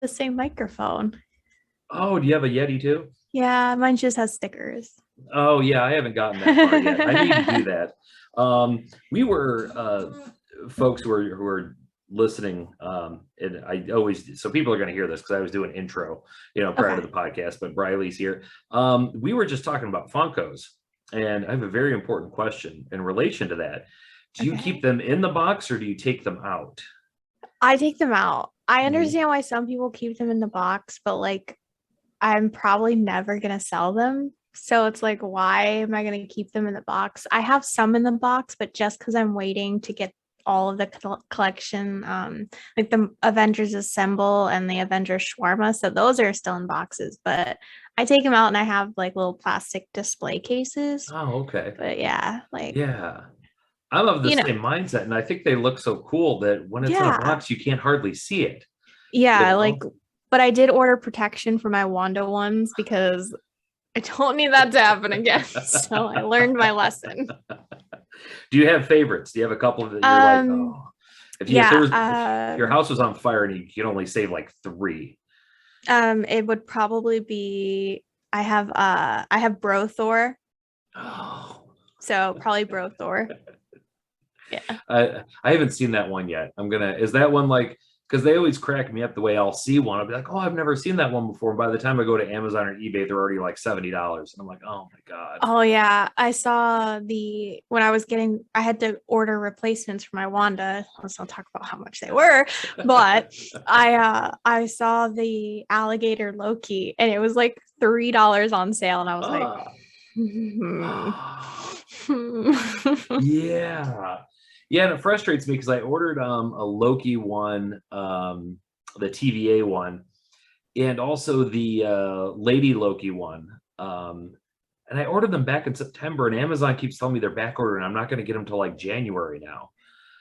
the same microphone. Oh, do you have a Yeti too? Yeah, mine just has stickers. Oh yeah, I haven't gotten that far yet. I need to do that. We were folks who are listening, and I always so people are going to hear this because I was doing intro, prior to Okay. the podcast. But Briley's here. We were just talking about Funkos, and I have a very important question in relation to that. Do you keep Okay. them in the box or do you take them out? I take them out. I Mhm. understand why some people keep them in the box, but like I'm probably never gonna sell them. So it's like, why am I gonna keep them in the box? I have some in the box, but just because I'm waiting to get all of the collection, like the Avengers Assemble and the Avengers Shawarma. So those are still in boxes, but I take them out and I have like little plastic display cases. Oh, okay. But yeah, like, Yeah. I'm of the you know, same mindset, and I think they look so cool that when it's in a yeah, box, you can't hardly see it, you yeah, like, know? but I did order protection for my Wanda ones because I don't need that to happen again. So I learned my lesson. Do you have favorites? Do you have a couple that you're like, Um, oh, yeah, if your house was on fire and you could only save like three? it would probably be I have Bro Thor, Oh, so probably Bro Thor. Yeah. I haven't seen that one yet. Is that one like, because they always crack me up the way I'll see one. I'll be like, oh, I've never seen that one before. And by the time I go to Amazon or eBay, they're already like $70. And I'm like, oh my God. Oh yeah, I saw the when I was getting I had to order replacements for my Wanda. Let's not talk about how much they were, but I saw the alligator Loki and it was like $3 on sale and I was like, Oh, hmm. yeah. Yeah, and it frustrates me because I ordered a Loki one, the TVA one, and also the Lady Loki one. And I ordered them back in September, and Amazon keeps telling me they're back ordered, and I'm not going to get them till like January now.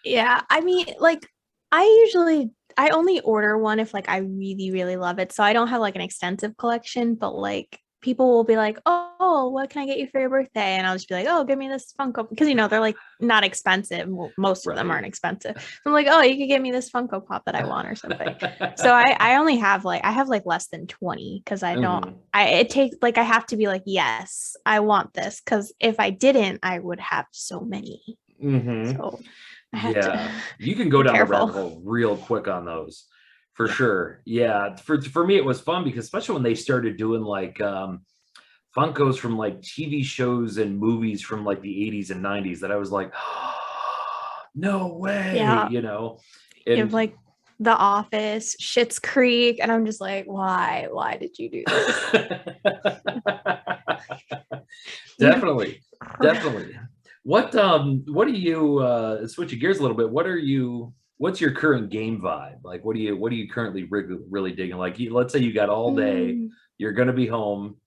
Yeah, I mean, like I only order one if like I really, really love it. So I don't have like an extensive collection, but like people will be like, "Oh, what can I get you for your birthday?" And I'll just be like, "Oh, give me this Funko," because they're like not expensive. Well, most of them Right. aren't expensive. So I'm like, "Oh, you could give me this Funko Pop that I want or something." So I only have like I have like less than 20 because I don't Mhm. I it takes like I have to be like, "Yes, I want this," because if I didn't, I would have so many. Mhm. So I have to Yeah, you can go be down the careful. rabbit hole real quick on those, for Yeah. sure. Yeah, for me it was fun because especially when they started doing like Funkos from like TV shows and movies from like the 80s and 90s that I was like, no way, Yeah. You have And like The Office, Schitt's Creek, and I'm just like, why? Why did you do this? You definitely, definitely. What do you switching gears a little bit, what's your current game vibe? Like what are you currently really digging? Like let's say you got all day, Mm, you're gonna be home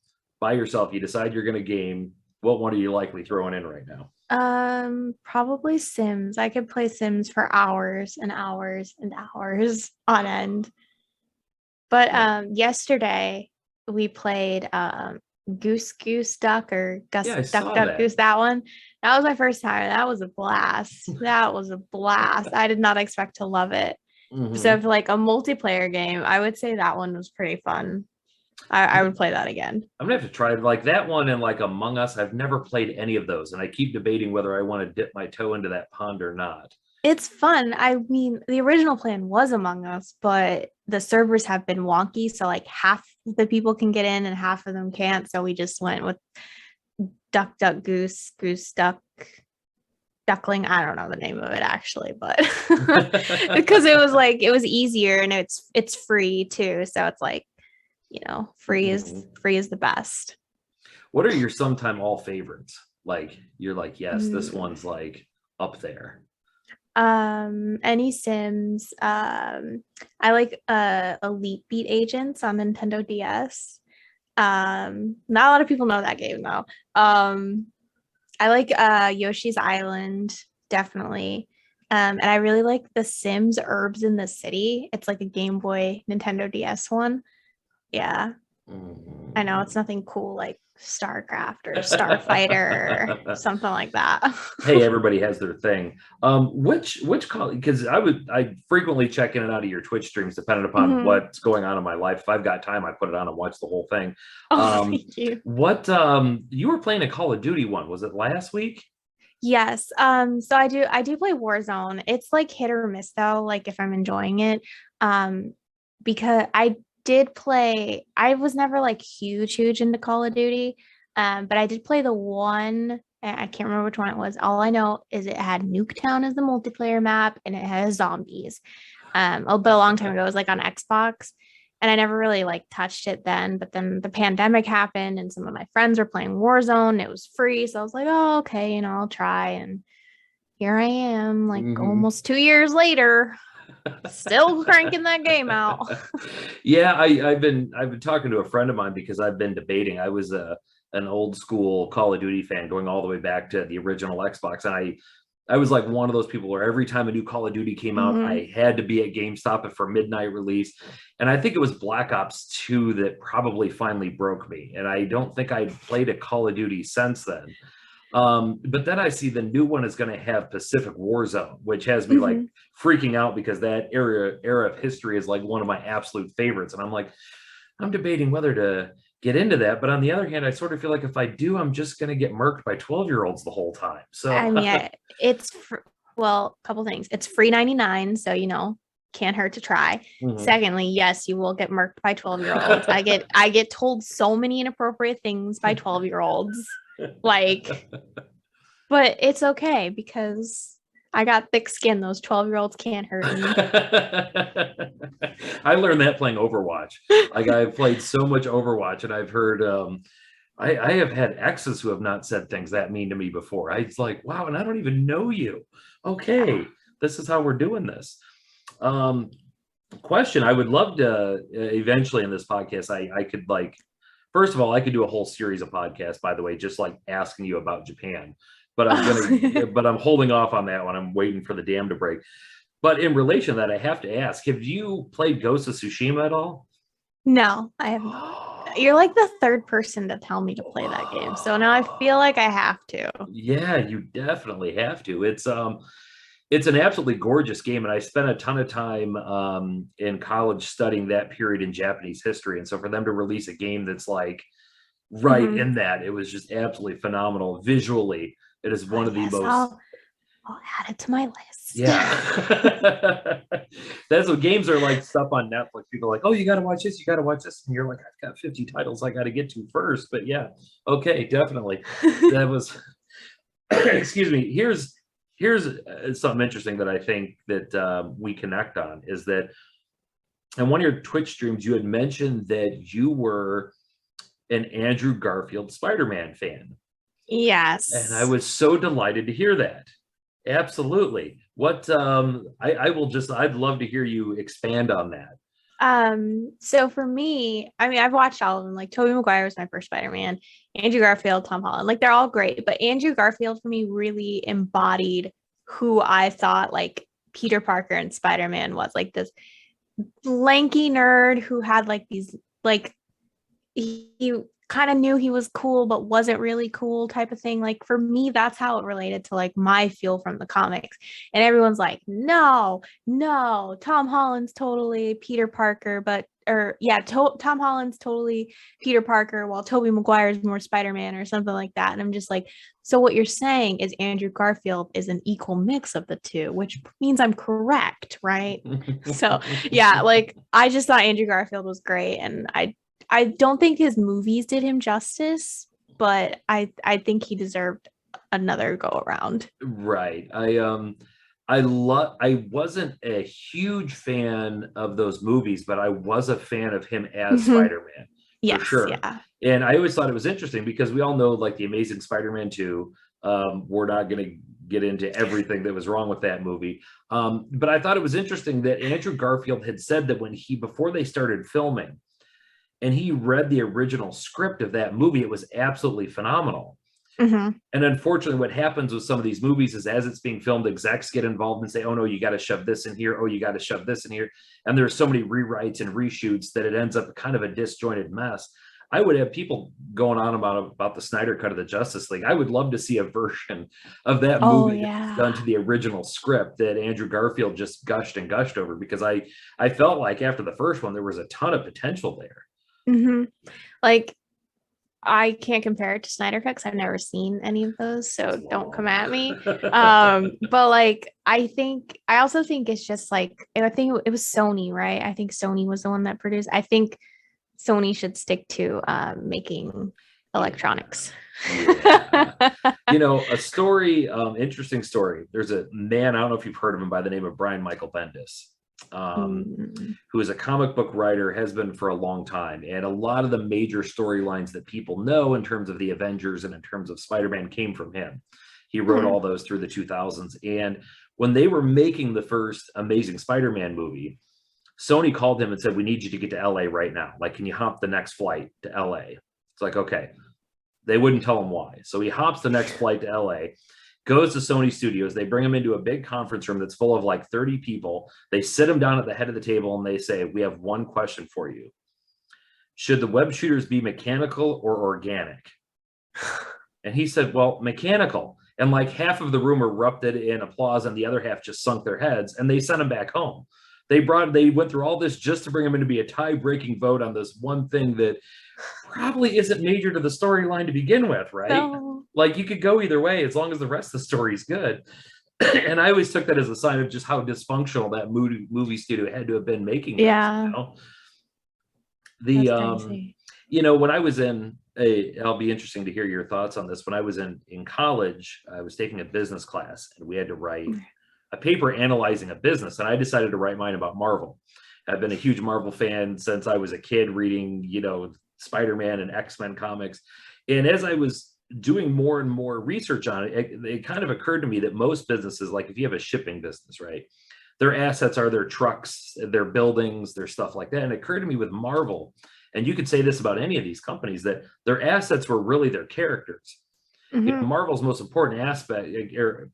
by yourself, you decide you're gonna game. What one are you likely throwing in right now? probably Sims. I could play Sims for hours and hours and hours on end. But Yeah. yesterday we played Goose Goose Duck or Yeah, Gus I Duck saw Duck that. Goose. That one. That was my first time. That was a blast. That was a blast. I did not expect to love it. So Hmm. for like a multiplayer game, I would say that one was pretty fun. I would play that again. I'm gonna have to try like that one and like Among Us. I've never played any of those, and I keep debating whether I want to dip my toe into that pond or not. It's fun. I mean, the original plan was Among Us, but the servers have been wonky. So like half the people can get in and half of them can't. So we just went with Duck Duck Goose, Goose Duck, Duckling. I don't know the name of it actually, but because it was like it was easier and it's free too. So it's like, Mhm. free is the best. What are your sometime all favorites? Like you're like, yes, this Mm. one's like up there. Any Sims. I like Elite Beat Agents on Nintendo DS. Not a lot of people know that game though. I like Yoshi's Island, definitely. And I really like The Sims Herbs in the City. It's like a Game Boy Nintendo DS one. Yeah. I know it's nothing cool like StarCraft or Starfighter or something like that. Hey, everybody has their thing. Which call, because I frequently check in and out of your Twitch streams depending upon Mhm. what's going on in my life. If I've got time, I put it on and watch the whole thing. Oh, thank you. What you were playing a Call of Duty one? Was it last week? Yes. So I do play Warzone. It's like hit or miss though, like if I'm enjoying it. Um, because I was never like huge into Call of Duty. But I did play the one, I can't remember which one it was. All I know is it had Nuketown as the multiplayer map and it has zombies. But a long time ago, it was like on Xbox. And I never really like touched it then. But then the pandemic happened and some of my friends were playing Warzone. It was free. So I was like, oh, okay, I'll try. And here I am, like Mhm. almost 2 years later, still cranking that game out. Yeah, I've been talking to a friend of mine because I've been debating. I was an old school Call of Duty fan going all the way back to the original Xbox, and I was like one of those people where every time a new Call of Duty came out, Mhm. I had to be at GameStop for midnight release. And I think it was Black Ops 2 that probably finally broke me. And I don't think I'd played a Call of Duty since then. But then I see the new one is going to have Pacific Warzone, which has me like Mhm. freaking out because that era of history is like one of my absolute favorites. And I'm like, I'm debating whether to get into that. But on the other hand, I sort of feel like if I do, I'm just going to get murked by 12-year-olds the whole time. I So mean, well, a couple things. It's free 99, so can't hurt to try. Mhm. Secondly, yes, you will get murked by 12-year-olds. I get told so many inappropriate things by 12-year-olds. Like, but it's okay because I got thick skin. Those 12-year-olds can't hurt me. I learned that playing Overwatch. Like I've played so much Overwatch, and I've heard I have had exes who have not said things that mean to me before. I was like, wow, and I don't even know you. Yeah. Okay, this is how we're doing this. Um, Question: I would love to eventually in this podcast. I could like, first of all, I could do a whole series of podcasts. By the way, just like asking you about Japan, but I'm holding off on that one. I'm waiting for the dam to break. But in relation to that, I have to ask: have you played Ghost of Tsushima at all? No, I have not. You're like the third person to tell me to play that game. So now I feel like I have to. Yeah, you definitely have to. It's an absolutely gorgeous game, and I spent a ton of time in college studying that period in Japanese history. And so for them to release a game that's like right Mhm. in that, it was just absolutely phenomenal. Visually, it is one of the Yes, most, I'll add it to my list. yeah. That's what games are like, stuff on Netflix. People are like, oh, you got to watch this, you got to watch this. And you're like, I've got 50 titles I got to get to first. But yeah, okay, definitely. That was, excuse me. Here's something interesting that I think that we connect on is that in one of your Twitch streams, you had mentioned that you were an Andrew Garfield Spider-Man fan. And I Yes. was so delighted to hear that. Absolutely. What I will just I'd love to hear you expand on that. So for me, I mean, I've watched all of them. Like Tobey Maguire was my first Spider-Man, Andrew Garfield, Tom Holland. Like they're all great, but Andrew Garfield for me really embodied who I thought like Peter Parker and Spider-Man was. Like this lanky nerd who had like these like he kind of knew he was cool but wasn't really cool type of thing. Like for me, that's how it related to like my feel from the comics. And everyone's like, no, Tom Holland's totally Peter Parker, but or yeah, Tom Holland's totally Peter Parker while Tobey Maguire's more Spider-Man or something like that. And I'm just like, so what you're saying is Andrew Garfield is an equal mix of the two, which means I'm correct, right? So yeah, like I just thought Andrew Garfield was great, and I don't think his movies did him justice, but I think he deserved another go around. Right. I wasn't a huge fan of those movies, but I was a fan of him as Mhm. Spider-Man for Yes, sure. yeah. And I always thought it was interesting because we all know like the Amazing Spider-Man 2. We're not going to get into everything that was wrong with that movie. But I thought it was interesting that Andrew Garfield had said that when before they started filming and he read the original script of that movie, it was absolutely phenomenal. Hmm. And unfortunately, what happens with some of these movies is as it's being filmed, execs get involved and say, oh no, you got to shove this in here. Oh, you got to shove this in here. And there's so many rewrites and reshoots that it ends up kind of a disjointed mess. I would have people going on about the Snyder cut of the Justice League. I would love to see a version of that Oh movie that was yeah. done to the original script that Andrew Garfield just gushed and gushed over, because I felt like after the first one there was a ton of potential there. Hmm. Like I can't compare it to Snyder Cut because I've never seen any of those, so It's don't come long. at me. But like I also think it's just like I think it was Sony, right? I think Sony was the one that produced. I think Sony should stick to making Yeah. electronics. Yeah. A story, interesting story. There's a man, I don't know if you've heard of him, by the name of Brian Michael Bendis, Mm, who is a comic book writer, has been for a long time. And a lot of the major storylines that people know in terms of the Avengers and in terms of Spider-Man came from him. He wrote hmm. all those through the 2000s. And when they were making the first Amazing Spider-Man movie, Sony called him and said, "We need you to get to LA right now. Like, can you hop the next flight to LA?" It's like, okay. They wouldn't tell him why. So he hops the next flight to LA, goes to Sony Studios. They bring him into a big conference room that's full of like 30 people. They sit him down at the head of the table and they say, "We have one question for you. Should the web shooters be mechanical or organic?" And he said, "Well, mechanical." And like half of the room erupted in applause and the other half just sunk their heads, and they sent him back home. They went through all this just to bring him in to be a tie-breaking vote on this one thing that probably isn't major to the storyline to begin with, right? No. Like, you could go either way as long as the rest of the story is good. And I always took that as a sign of just how dysfunctional that movie studio had to have been making those. Yeah, The that's crazy. when I was I'll be interesting to hear your thoughts on this. When I was in college, I was taking a business class and we had to write a paper analyzing a business, and I decided to write mine about Marvel. I've been a huge Marvel fan since I was a kid, reading, Spider-Man and X-Men comics. And as I was doing more and more research on it kind of occurred to me that most businesses, like if you have a shipping business, right, their assets are their trucks, their buildings, their stuff like that. And it occurred to me with Marvel, and you could say this about any of these companies, that their assets were really their characters. Hmm. Marvel's most important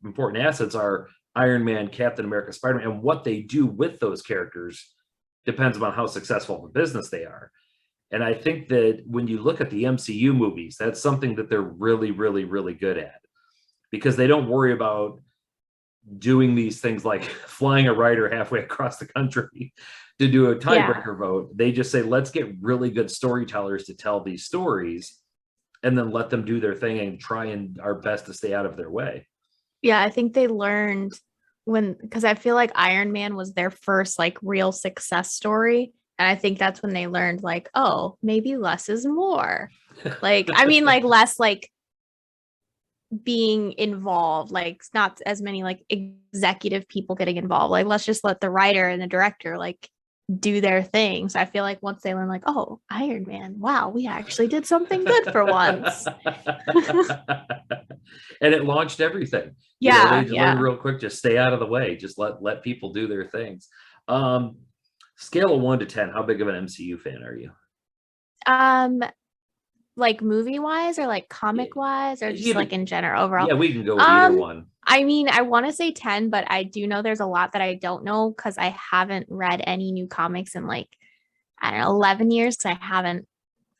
important assets are Iron Man, Captain America, Spider-Man, and what they do with those characters depends on how successful of a business they are. And I think that when you look at the MCU movies, that's something that they're really, really, really good at, because they don't worry about doing these things like flying a writer halfway across the country to do a Yeah. tiebreaker vote. They just say, let's get really good storytellers to tell these stories and then let them do their thing and try and our best to stay out of their way. Yeah, I think they learned because I feel like Iron Man was their first like real success story. And I think that's when they learned like, oh, maybe less is more. Like, I mean, like less like being involved, like not as many like executive people getting involved. Like, let's just let the writer and the director like do their thing. So I feel like once they learn, like, oh, Iron Man, wow, we actually did something good for once. And it launched everything. They Yeah, just learned yeah. real quick, just stay out of the way, just let people do their things. um Scale of 1 to 10, how big of an MCU fan are you? Um, like movie wise or like Yeah, comic wise or just either. like in general overall. Yeah, we can go with either one. I mean, I want to say 10, but I do know there's a lot that I don't know because I haven't read any new comics in like, I don't know, 11 years because I haven't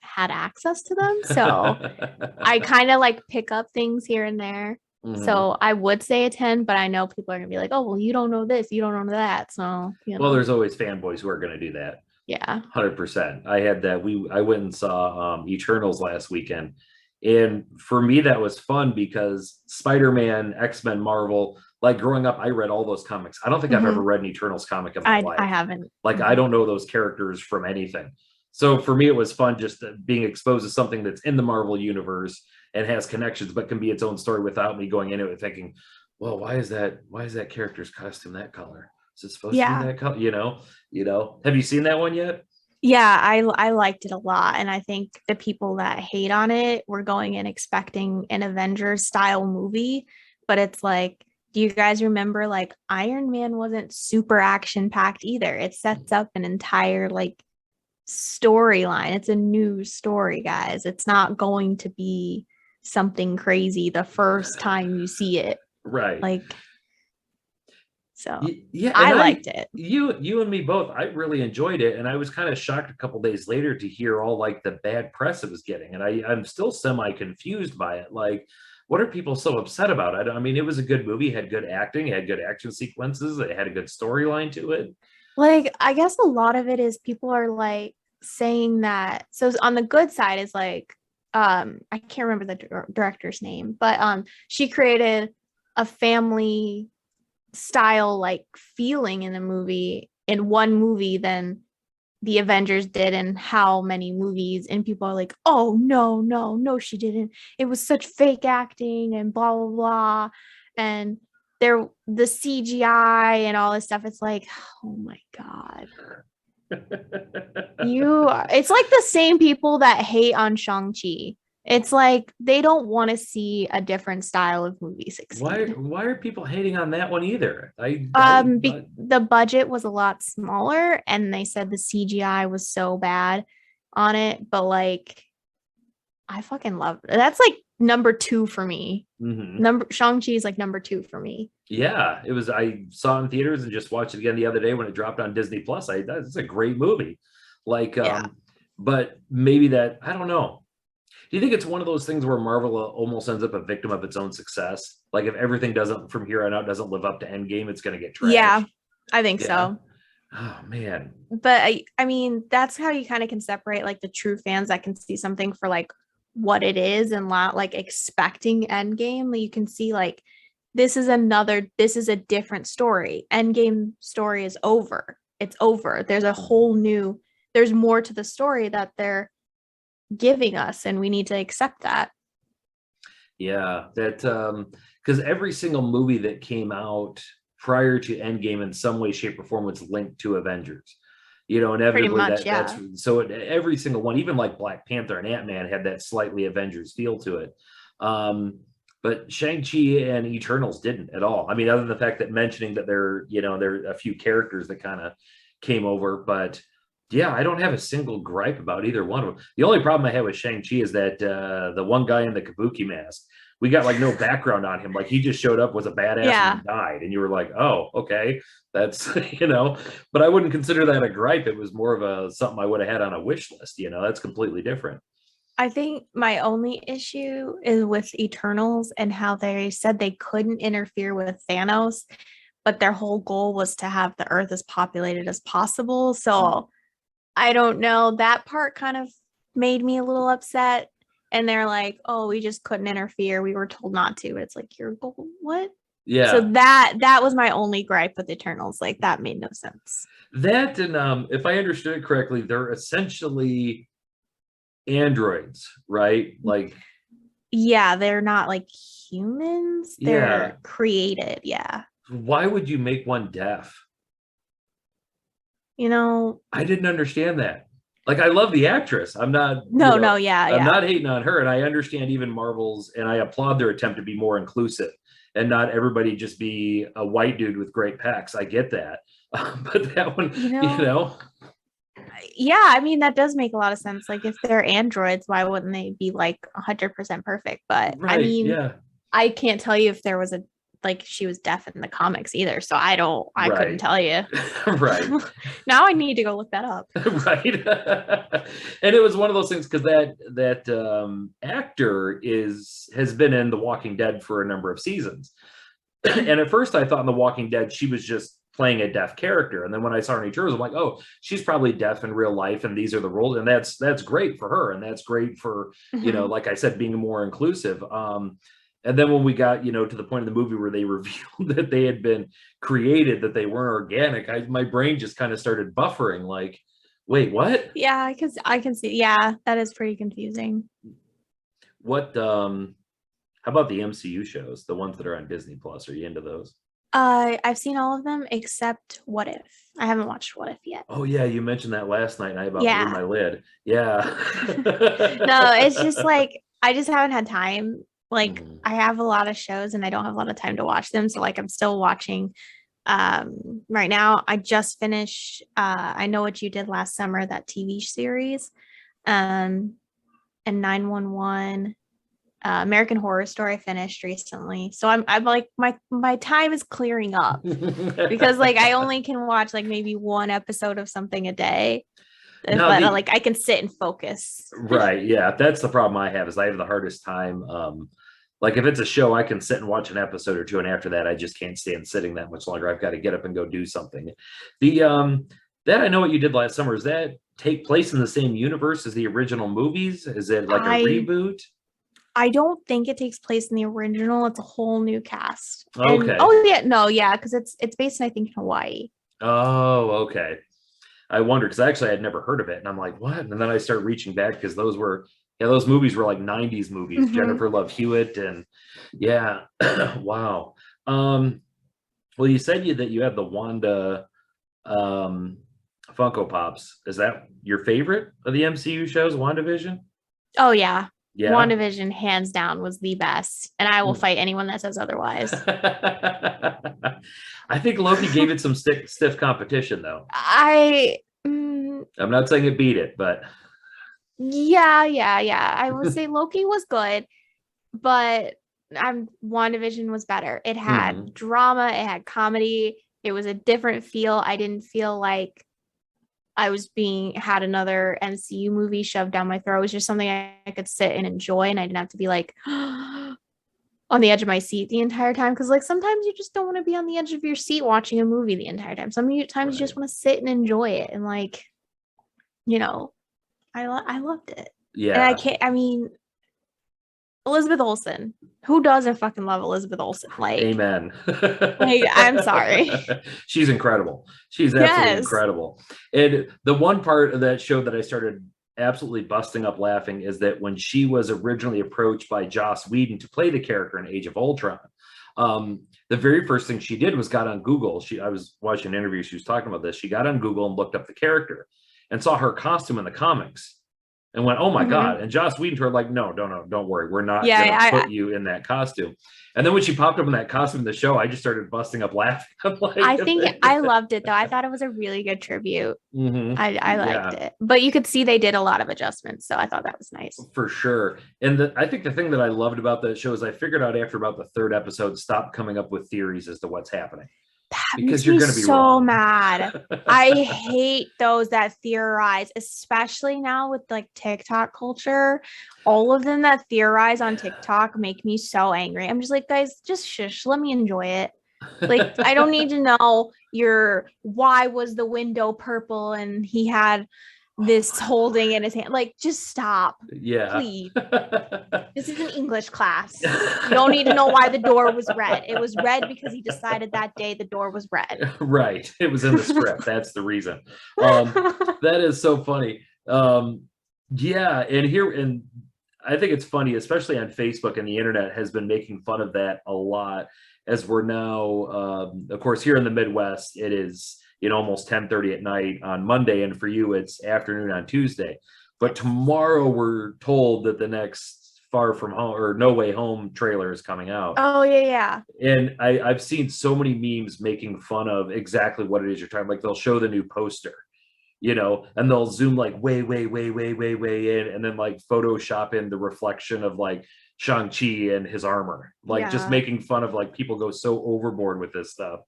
had access to them. So I kind of like pick up things here and there. Mhm. So I would say a 10, but I know people are gonna be like, oh, well, you don't know this, you don't know that. So, Well, there's always fanboys who are going to do that. yeah. 100%. I had that. I went and saw Eternals last weekend. And for me, that was fun because Spider-Man, X-Men, Marvel, like growing up, I read all those comics. I don't think I've ever Hmm. read an Eternals comic in my I life. haven't. Like, I Mhm. don't know those characters from anything. So for me, it was fun just being exposed to something that's in the Marvel universe and has connections, but can be its own story without me going into it thinking, well, why is that character's costume that color? Is it supposed to be Yeah. that color? Have you seen that one yet? Yeah, I liked it a lot. And I think the people that hate on it were going in expecting an Avengers style movie, but it's like, do you guys remember like Iron Man wasn't super action packed either? It sets up an entire like storyline. It's a new story, guys. It's not going to be something crazy the first time you see it. Right. Like, So Yeah, and I liked it. you and me both. I really enjoyed it, and I was kind of shocked a couple days later to hear all like the bad press it was getting, and I'm still semi confused by it. Like, what are people so upset about? I mean, it was a good movie, had good acting, had good action sequences, it had a good storyline to it. Like, I guess a lot of it is people are like saying that. So on the good side is like, I can't remember the director's name, but she created a family style like feeling in the movie in one movie than the Avengers did in how many movies, and people are like, oh no, no, no, she didn't. It was such fake acting and blah blah blah. And there the CGI and all this stuff. It's like, oh my God. It's like the same people that hate on Shang-Chi. It's like they don't want to see a different style of movie succeed. Why are people hating on that one either? I The budget was a lot smaller, and they said the CGI was so bad on it, but like I fucking love it. That's like number two for me. Mhm. Number Shang-Chi is like number two for me. Yeah, it was. I saw it in theaters and just watched it again the other day when it dropped on Disney Plus. That's a great movie. Like, Yeah. but maybe that I don't know. Do you think it's one of those things where Marvel almost ends up a victim of its own success? Like, if everything doesn't from here on out doesn't live up to Endgame, it's going to get Yeah, trashed. I think Yeah. so. Oh man. But I mean, that's how you kind of can separate like the true fans that can see something for like what it is and not like expecting Endgame. Like, you can see like this is a different story. Endgame story is over. It's over. There's more to the story that they're giving us, and we need to accept that. Yeah, that because every single movie that came out prior to Endgame in some way, shape, or form was linked to Avengers. You know, Pretty inevitably much, that's yeah. so every single one, even like Black Panther and Ant-Man had that slightly Avengers feel to it. But Shang-Chi and Eternals didn't at all. I mean, other than the fact that mentioning that there are a few characters that kind of came over, but yeah, I don't have a single gripe about either one of them. The only problem I had with Shang-Chi is that the one guy in the kabuki mask, we got like no background on him. Like, he just showed up, was a badass, and Yeah. then died. And you were like, oh, okay. That's, but I wouldn't consider that a gripe. It was more of a something I would have had on a wish list. That's completely different. I think my only issue is with Eternals and how they said they couldn't interfere with Thanos, but their whole goal was to have the Earth as populated as possible. So I don't know. That part kind of made me a little upset. And they're like, "Oh, we just couldn't interfere. We were told not to." But it's like, your goal, what? So Yeah. that was my only gripe with Eternals. Like, that made no sense. That and if I understood it correctly, they're essentially androids, right? Like, Yeah, they're not like humans. yeah. They're created. Yeah. Why would you make one deaf? You know, I didn't understand that. Like, I love the actress. I'm not, no, no, yeah, I'm yeah. not hating on her, and I understand even Marvel's, and I applaud their attempt to be more inclusive and not everybody just be a white dude with great pecs. I get that, but that one, You you know, know, yeah, I mean, that does make a lot of sense. Like, if they're androids, why wouldn't they be like 100% perfect? But I right? mean, Yeah, I can't tell you if there was a like she was deaf in the comics either. So I couldn't right, tell you. right. Now I need to go look that up. Right. And it was one of those things because that actor has been in The Walking Dead for a number of seasons. And at first I thought in The Walking Dead she was just playing a deaf character, and then when I saw her in Eternals, I'm like, oh, she's probably deaf in real life, and these are the roles, and that's great for her, and that's great for Mhm. like I said, being more inclusive. And then when we got to the point of the movie where they revealed that they had been created, that they weren't organic, my brain just kind of started buffering. Like, wait, what? Yeah, because I can see. Yeah, that is pretty confusing. What? How about the MCU shows, the ones that are on Disney Plus? Are you into those? I've seen all of them except What If. I haven't watched What If yet. Oh yeah, you mentioned that last night, and I about blew Yeah. my lid. Yeah. No, it's just like I just haven't had time. Like, Mhm. I have a lot of shows and I don't have a lot of time to watch them. So like I'm still watching right now. I just finished I Know What You Did Last Summer, that TV series. Um and 911. American Horror Story I finished recently. So I'm like my time is clearing up because like I only can watch like maybe one episode of something a day. Now But the like I can sit and focus. right, yeah, that's the problem I have is I have the hardest time. Like if it's a show, I can sit and watch an episode or two, and after that, I just can't stand sitting that much longer. I've got to get up and go do something. The that I know what you did last summer. Does that take place in the same universe as the original movies? Is it like a reboot? I don't think it takes place in the original. It's a whole new cast. And Okay. oh yeah, no, yeah, because it's based in I think Hawaii. Oh, okay. I wondered because actually I'd never heard of it, and I'm like, what? And then I start reaching back because those movies were like '90s movies. Mm-hmm. Jennifer Love Hewitt, and yeah, wow. Well, you said that you had the Wanda um, Funko Pops. Is that your favorite of the MCU shows, WandaVision? Oh yeah. Yeah. WandaVision hands down was the best. And I will fight anyone that says otherwise. I think Loki gave it some stiff competition, though. I'm not saying it beat it, but yeah. I would say Loki was good, but WandaVision was better. It had drama, it had comedy, it was a different feel. I didn't feel like I was had another MCU movie shoved down my throat. It was just something I could sit and enjoy, and I didn't have to be like on the edge of my seat the entire time. Because like sometimes you just don't want to be on the edge of your seat watching a movie the entire time. Sometimes right. you just want to sit and enjoy it, and like, you know, I loved it. Yeah, and I can't. I mean, Elizabeth Olsen. Who doesn't fucking love Elizabeth Olsen? Like, amen. like, I'm sorry. She's incredible. She's absolutely incredible. And the one part of that show that I started absolutely busting up laughing is that when she was originally approached by Joss Whedon to play the character in Age of Ultron, the very first thing she did was got on Google. I was watching an interview. She was talking about this. She got on Google and looked up the character and saw her costume in the comics. And went, oh my God. And Joss Whedon told her, like, no, don't worry. We're not going to put you in that costume. And then when she popped up in that costume in the show, I just started busting up laughing. Like, I think I loved it, though. I thought it was a really good tribute. I liked it. But you could see they did a lot of adjustments. So I thought that was nice. For sure. And I think the thing that I loved about that show is I figured out after about the third episode, stop coming up with theories as to what's happening. That because you're going to be so wrong. Mad. I hate those that theorize, especially now with like TikTok culture. All of them that theorize on TikTok make me so angry. I'm just like, guys, just shush. Let me enjoy it. Like, I don't need to know why was the window purple and he had this holding in his hand. Like, just stop. Yeah. Please. This is an English class. You don't need to know why the door was red. It was red because he decided that day the door was red. Right. It was in the script. That's the reason. That is so funny. Yeah. And I think it's funny, especially on Facebook, and the internet has been making fun of that a lot as we're now, of course, here in the Midwest, it is almost 10:30 at night on Monday, and for you it's afternoon on Tuesday. But tomorrow we're told that the next Far From Home or No Way Home trailer is coming out. Oh yeah. And I've seen so many memes making fun of exactly what it is you're talking. Like they'll show the new poster, and they'll zoom like way in, and then like Photoshop in the reflection of like Shang-Chi and his armor, like just making fun of like people go so overboard with this stuff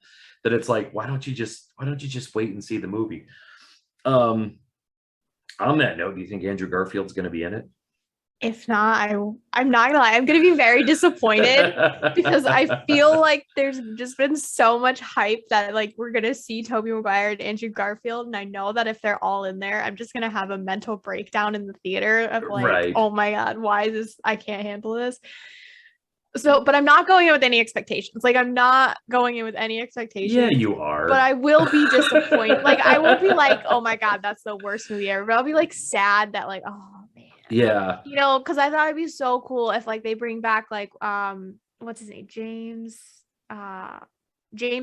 that it's like, why don't you just wait and see the movie? On that note, do you think Andrew Garfield's going to be in it? If not, I'm not gonna lie, I'm gonna be very disappointed because I feel like there's just been so much hype that like we're gonna see Tobey Maguire and Andrew Garfield, and I know that if they're all in there, I'm just gonna have a mental breakdown in the theater of like, oh my God, why is this? I can't handle this. So, but I'm not going in with any expectations. Like, I'm not going in with any expectations. Yeah, you are. But I will be disappointed. Like, I won't be like, oh my God, that's the worst movie ever. But I'll be like sad that like, oh man. Yeah. Because I thought it'd be so cool if like they bring back like what's his name? James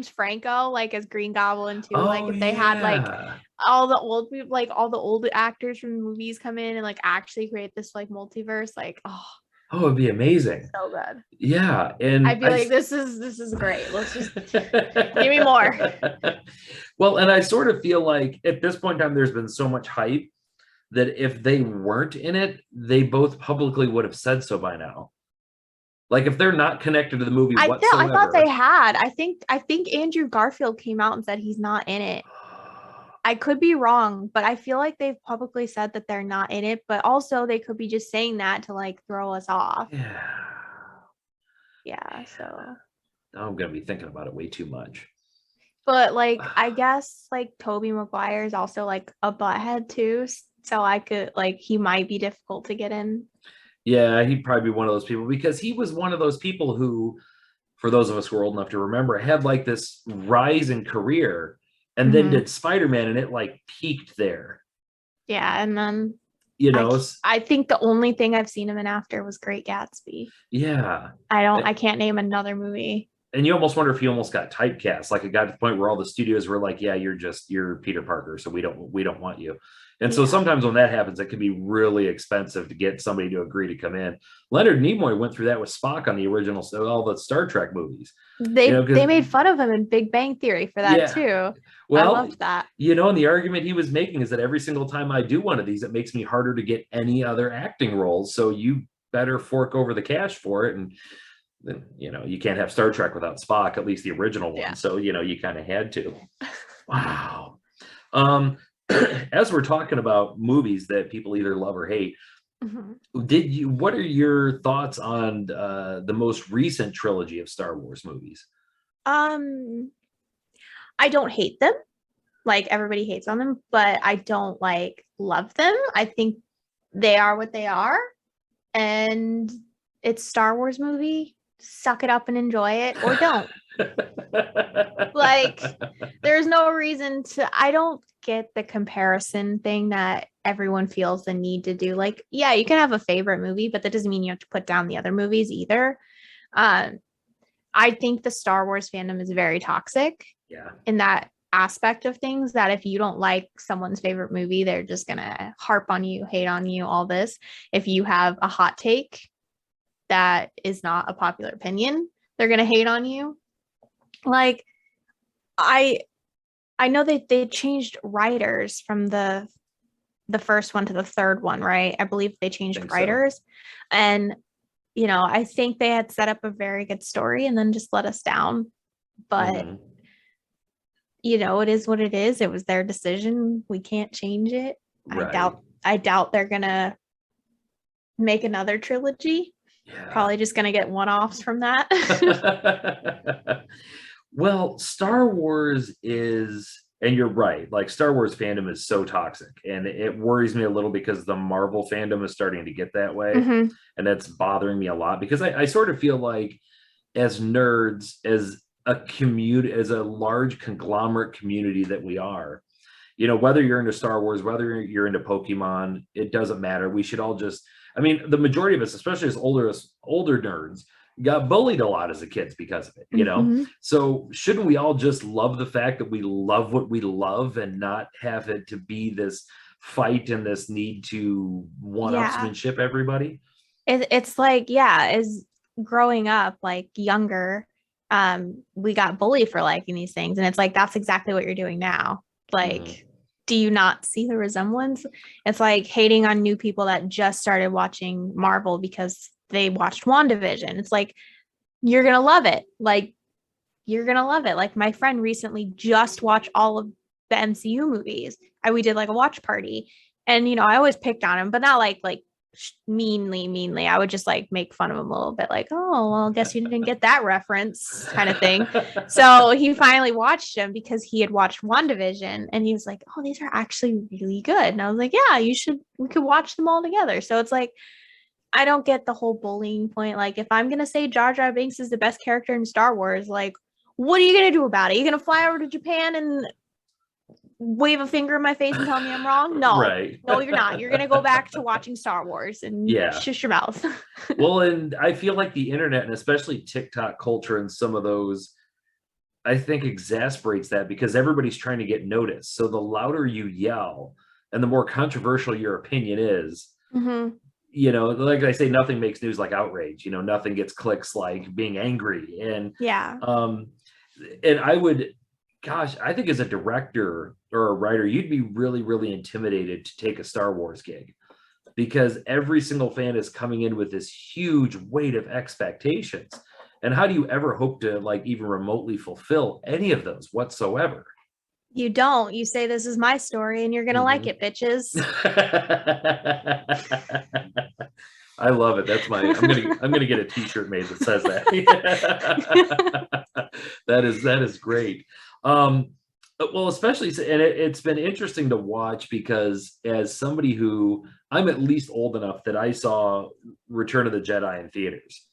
Franco, like as Green Goblin too. Like if they had like all the old people, like all the old actors from the movies come in and like actually create this like multiverse, like it'd be amazing. So good. Yeah. And I'd be like, this is great. Let's just give me more. Well, and I sort of feel like at this point in time, there's been so much hype that if they weren't in it, they both publicly would have said so by now. Like if they're not connected to the movie I thought they whatsoever. had. I think Andrew Garfield came out and said he's not in it. I could be wrong, but I feel like they've publicly said that they're not in it, but also they could be just saying that to like throw us off. Yeah. Yeah, so I'm gonna be thinking about it way too much. but like I guess like Toby Maguire is also like a butthead too. So I could like he might be difficult to get in. Yeah, he'd probably be one of those people because he was one of those people who, for those of us who are old enough to remember, had like this rise in career and then Mm-hmm. did Spider-Man and it like peaked there. Yeah, and then You know, I think the only thing I've seen him in after was Great Gatsby. yeah. I can't name another movie. And you almost wonder if he almost got typecast. Like it got to the point where all the studios were like, "Yeah, you're Peter Parker, so we don't want you." And so Yeah. sometimes when that happens, it can be really expensive to get somebody to agree to come in. Leonard Nimoy went through that with Spock on the original, all the Star Trek movies. They Because made fun of him in Big Bang Theory for that yeah, too. I well, loved that. and the argument he was making is that every single time I do one of these, it makes me harder to get any other acting roles. So you better fork over the cash for it. And then, you can't have Star Trek without Spock, at least the original one. Yeah. So, you kind of had to. Wow. Um, as we're talking about movies that people either love or hate, Mhm. what are your thoughts on the most recent trilogy of Star Wars movies? Um, I don't hate them. Like everybody hates on them, but I don't like love them. I think they are what they are, and it's Star Wars movie. Suck it up and enjoy it, or don't. Like, there's no reason to. I don't get the comparison thing that everyone feels the need to do. Like, yeah, you can have a favorite movie, but that doesn't mean you have to put down the other movies either. Um, I think the Star Wars fandom is very toxic Yeah. in that aspect of things, that if you don't like someone's favorite movie, they're just going to harp on you, hate on you, all this. If you have a hot take that is not a popular opinion, they're going to hate on you. Like I I know that they changed writers from the first one to the third one, right? I believe they I changed think so. writers, and I think they had set up a very good story and then just let us down. But Mm-hmm. it is what it is. It was their decision. We can't change it. Right. I doubt they're gonna make another trilogy. Yeah. Probably just gonna get one-offs from that. Well, Star Wars is, and you're right, like Star Wars fandom is so toxic, and it worries me a little because the Marvel fandom is starting to get that way, Hmm. and that's bothering me a lot because I sort of feel like as nerds, as a community, as a large conglomerate community that we are, whether you're into Star Wars, whether you're into Pokemon, it doesn't matter. We should all just, I mean, the majority of us, especially as older nerds, got bullied a lot as a kids because of it. Hmm. So shouldn't we all just love the fact that we love what we love and not have it to be this fight and this need to Yeah. one-upsmanship everybody? It's like, yeah, as growing up, like younger, we got bullied for liking these things. And it's like, that's exactly what you're doing now. Mm-hmm. Like, do you not see the resemblance? It's like hating on new people that just started watching Marvel because they watched WandaVision. It's like, you're gonna love it. Like, you're gonna love it. Like my friend recently just watched all of the MCU movies. We did like a watch party, and I always picked on him, but not like meanly. I would just like make fun of him a little bit, like, oh well, I guess you didn't get that reference, kind of thing. So he finally watched them because he had watched WandaVision, and he was like, oh, these are actually really good. And I was like, yeah, we could watch them all together. So it's like, I don't get the whole bullying point. Like, if I'm gonna say Jar Jar Binks is the best character in Star Wars, like, what are you gonna do about it? Are you gonna fly over to Japan and wave a finger in my face and tell me I'm wrong? No, Right. no, you're not. You're gonna go back to watching Star Wars and Yeah. shush your mouth. Well, and I feel like the internet and especially TikTok culture and some of those, I think exasperates that because everybody's trying to get noticed. So the louder you yell and the more controversial your opinion is, Mm-hmm. like I say, nothing makes news like outrage. Nothing gets clicks like being angry. Yeah. And I would, gosh, I think as a director or a writer, you'd be really, really intimidated to take a Star Wars gig. because every single fan is coming in with this huge weight of expectations. And how do you ever hope to like even remotely fulfill any of those whatsoever? You don't. You say this is my story and you're gonna like Mhm. it, bitches. I love it. That's my I'm gonna get a t-shirt made that says that. That is great. Well, especially and it's been interesting to watch because as somebody who I'm at least old enough that I saw Return of the Jedi in theaters.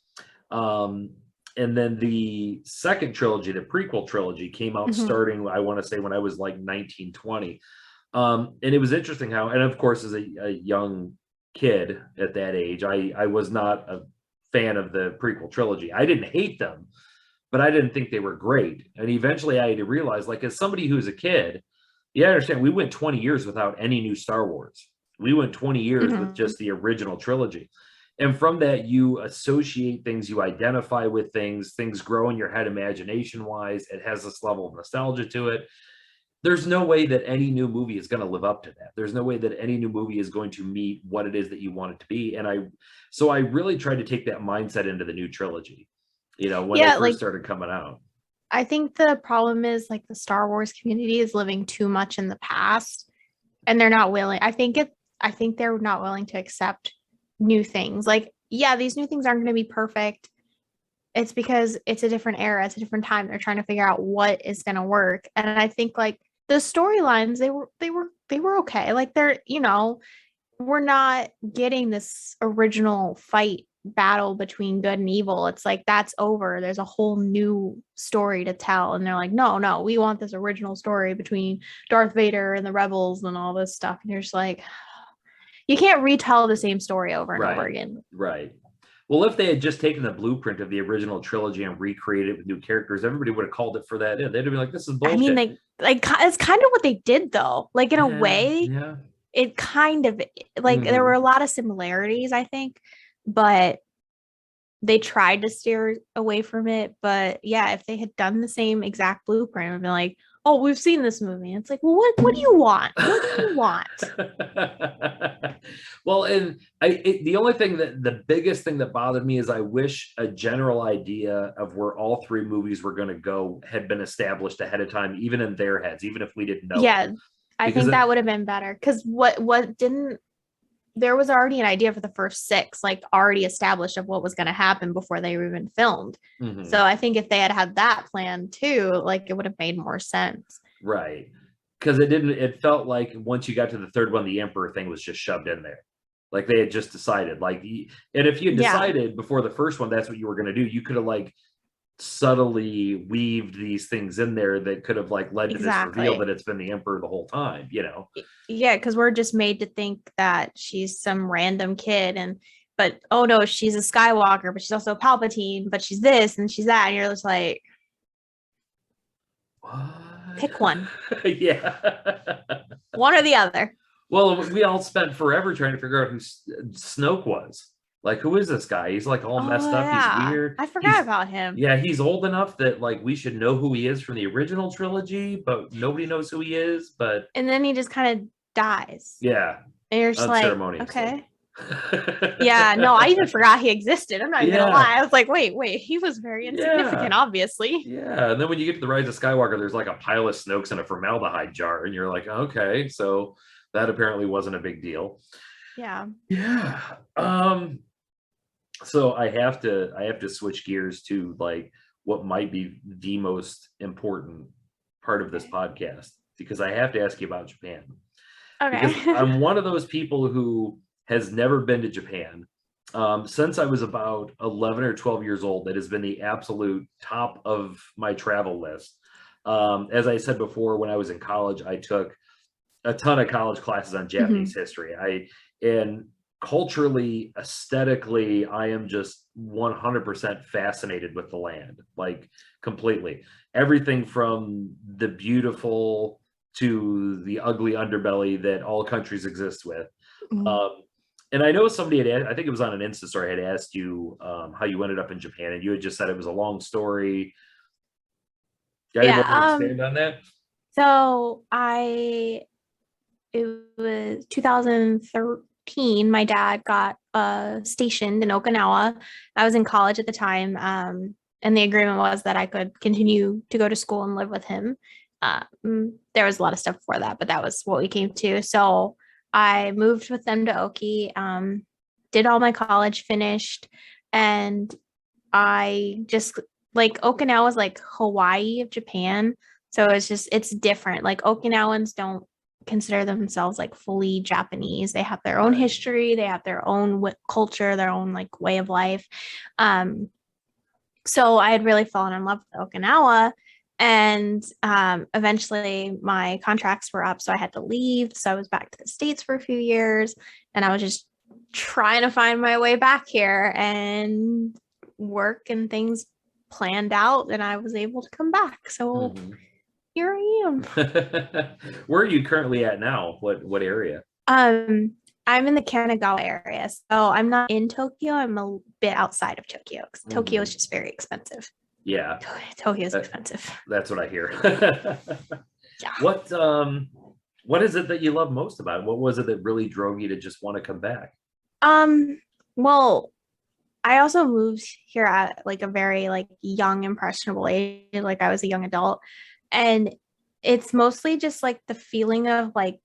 Um, and then the second trilogy, the prequel trilogy, came out Mhm. starting, I want to say, when I was like 19, 20. And it was interesting how, and of course, as a young kid at that age, I was not a fan of the prequel trilogy. I didn't hate them, but I didn't think they were great. And eventually I had to realize, like, as somebody who's a kid, you understand, we went 20 years without any new Star Wars. We went 20 years with Mhm. just the original trilogy. And from that, you associate things, you identify with things grow in your head imagination wise. It has this level of nostalgia to it. There's no way that any new movie is going to live up to that. There's no way that any new movie is going to meet what it is that you want it to be. So I really tried to take that mindset into the new trilogy, when they Yeah, first like started coming out. I think the problem is like the Star Wars community is living too much in the past and they're not willing. I think they're not willing to accept new things. Like, yeah, these new things aren't going to be perfect. It's because it's a different era, it's a different time. They're trying to figure out what is going to work. And I think like the storylines, they were okay. Like they're, we're not getting this original fight battle between good and evil. It's like that's over. There's a whole new story to tell. And they're like, no, no, we want this original story between Darth Vader and the rebels and all this stuff. And you're just like, you can't retell the same story over and over Right. again. Right. Well, if they had just taken the blueprint of the original trilogy and recreated it with new characters, everybody would have called it for that. They'd have been like, "This is I mean, bullshit." it's kind of what they did though. Like in a Yeah, way, yeah. it kind of like there were Hmm. a lot of similarities, I think, but they tried to steer away from it. But yeah, if they had done the same exact blueprint and been like, oh, we've seen this movie. It's like, well, what do you want? What do you want? Well, and the only thing the biggest thing that bothered me is I wish a general idea of where all three movies were going to go had been established ahead of time, even in their heads, even if we didn't know it. Yeah, I Because think that would have been better. Because what didn't there was already an idea for the first six, like already established of what was going to happen before they were even filmed. So Mhm. I think if they had had that plan too, like it would have made more sense. Right. Because it felt like once you got to the third one, the Emperor thing was just shoved in there. Like they had just decided, and if you had Yeah, decided before the first one that's what you were going to do, you could have like subtly weaved these things in there that could have like led to this reveal exactly. that it's been the Emperor the whole time. Yeah, because we're just made to think that she's some random kid but oh no, she's a Skywalker, but she's also a Palpatine, but she's this and she's that. And you're just like, What? pick one, Yeah. one or the other. Well, we all spent forever trying to figure out who Snoke was. Like, who is this guy? He's like all Oh messed up. He's yeah. weird. I forgot about him. Yeah, he's old enough that like we should know who he is from the original trilogy, but nobody knows who he is. But And then he just kind of dies. yeah, And you're just like, unceremoniously. okay. Yeah, no, I even forgot he existed. I'm not even gonna Yeah, lie. I was like, wait, he was very insignificant, yeah, obviously. yeah. And then when you get to the Rise of Skywalker, there's like a pile of Snokes in a formaldehyde jar, and you're like, okay, so that apparently wasn't a big deal. Yeah. Yeah. So I have to switch gears to like what might be the most important part of this podcast because I have to ask you about Japan because Okay. I'm one of those people who has never been to Japan. Since I was about 11 or 12 years old, that has been the absolute top of my travel list. As I said before, when I was in college, I took a ton of college classes on Mhm. Japanese history. And culturally, aesthetically, I am just 100% fascinated with the land, like completely. Everything from the beautiful to the ugly underbelly that all countries exist with. Mhm. Um, and I know somebody I think it was on an Insta story, had asked you how you ended up in Japan, and you had just said it was a long story. Got any Yeah. more to expand on that? So it was 2013. 13, my dad got stationed in Okinawa. I was in college at the time, and the agreement was that I could continue to go to school and live with him. There was a lot of stuff before that, but that was what we came to. So I moved with them to Oki, did all my college, finished, and I just like Okinawa is like Hawaii of Japan. So it's different. Like Okinawans don't consider themselves like fully Japanese. They have their own Right. history, they have their own culture, their own like way of life. Um, so I had really fallen in love with Okinawa. And eventually my contracts were up, so I had to leave. So I was back to the States for a few years, and I was just trying to find my way back here, and work and things planned out, and I was able to come back. So Mhm. here I am. Where are you currently at now? What area? I'm in the Kanagawa area, so I'm not in Tokyo. I'm a bit outside of Tokyo because Tokyo is Mhm. just very expensive. Yeah, Tokyo is that, expensive. that's what I hear. Yeah. What what is it that you love most about it? What was it that really drove you to just want to come back? Um, well, I also moved here at like a very like young, impressionable age. Like I was a young adult. And it's mostly just like the feeling of like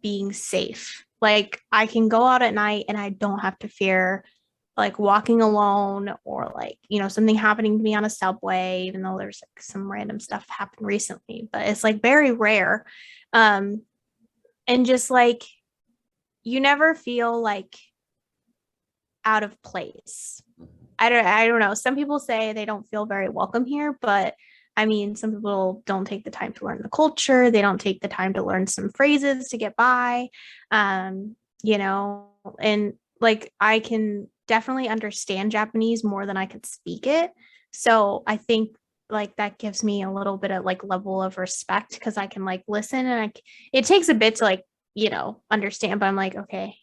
being safe. Like I can go out at night and I don't have to fear like walking alone or like, something happening to me on a subway, even though there's like some random stuff happened recently, but it's like very rare. Um, and just like you never feel like out of place. I don't know. Some people say they don't feel very welcome here, but I mean, some people don't take the time to learn the culture. They don't take the time to learn some phrases to get by. Um, and like I can definitely understand Japanese more than I could speak it. So I think like that gives me a little bit of like level of respect because I can like listen and it takes a bit to like, understand, but I'm like, okay,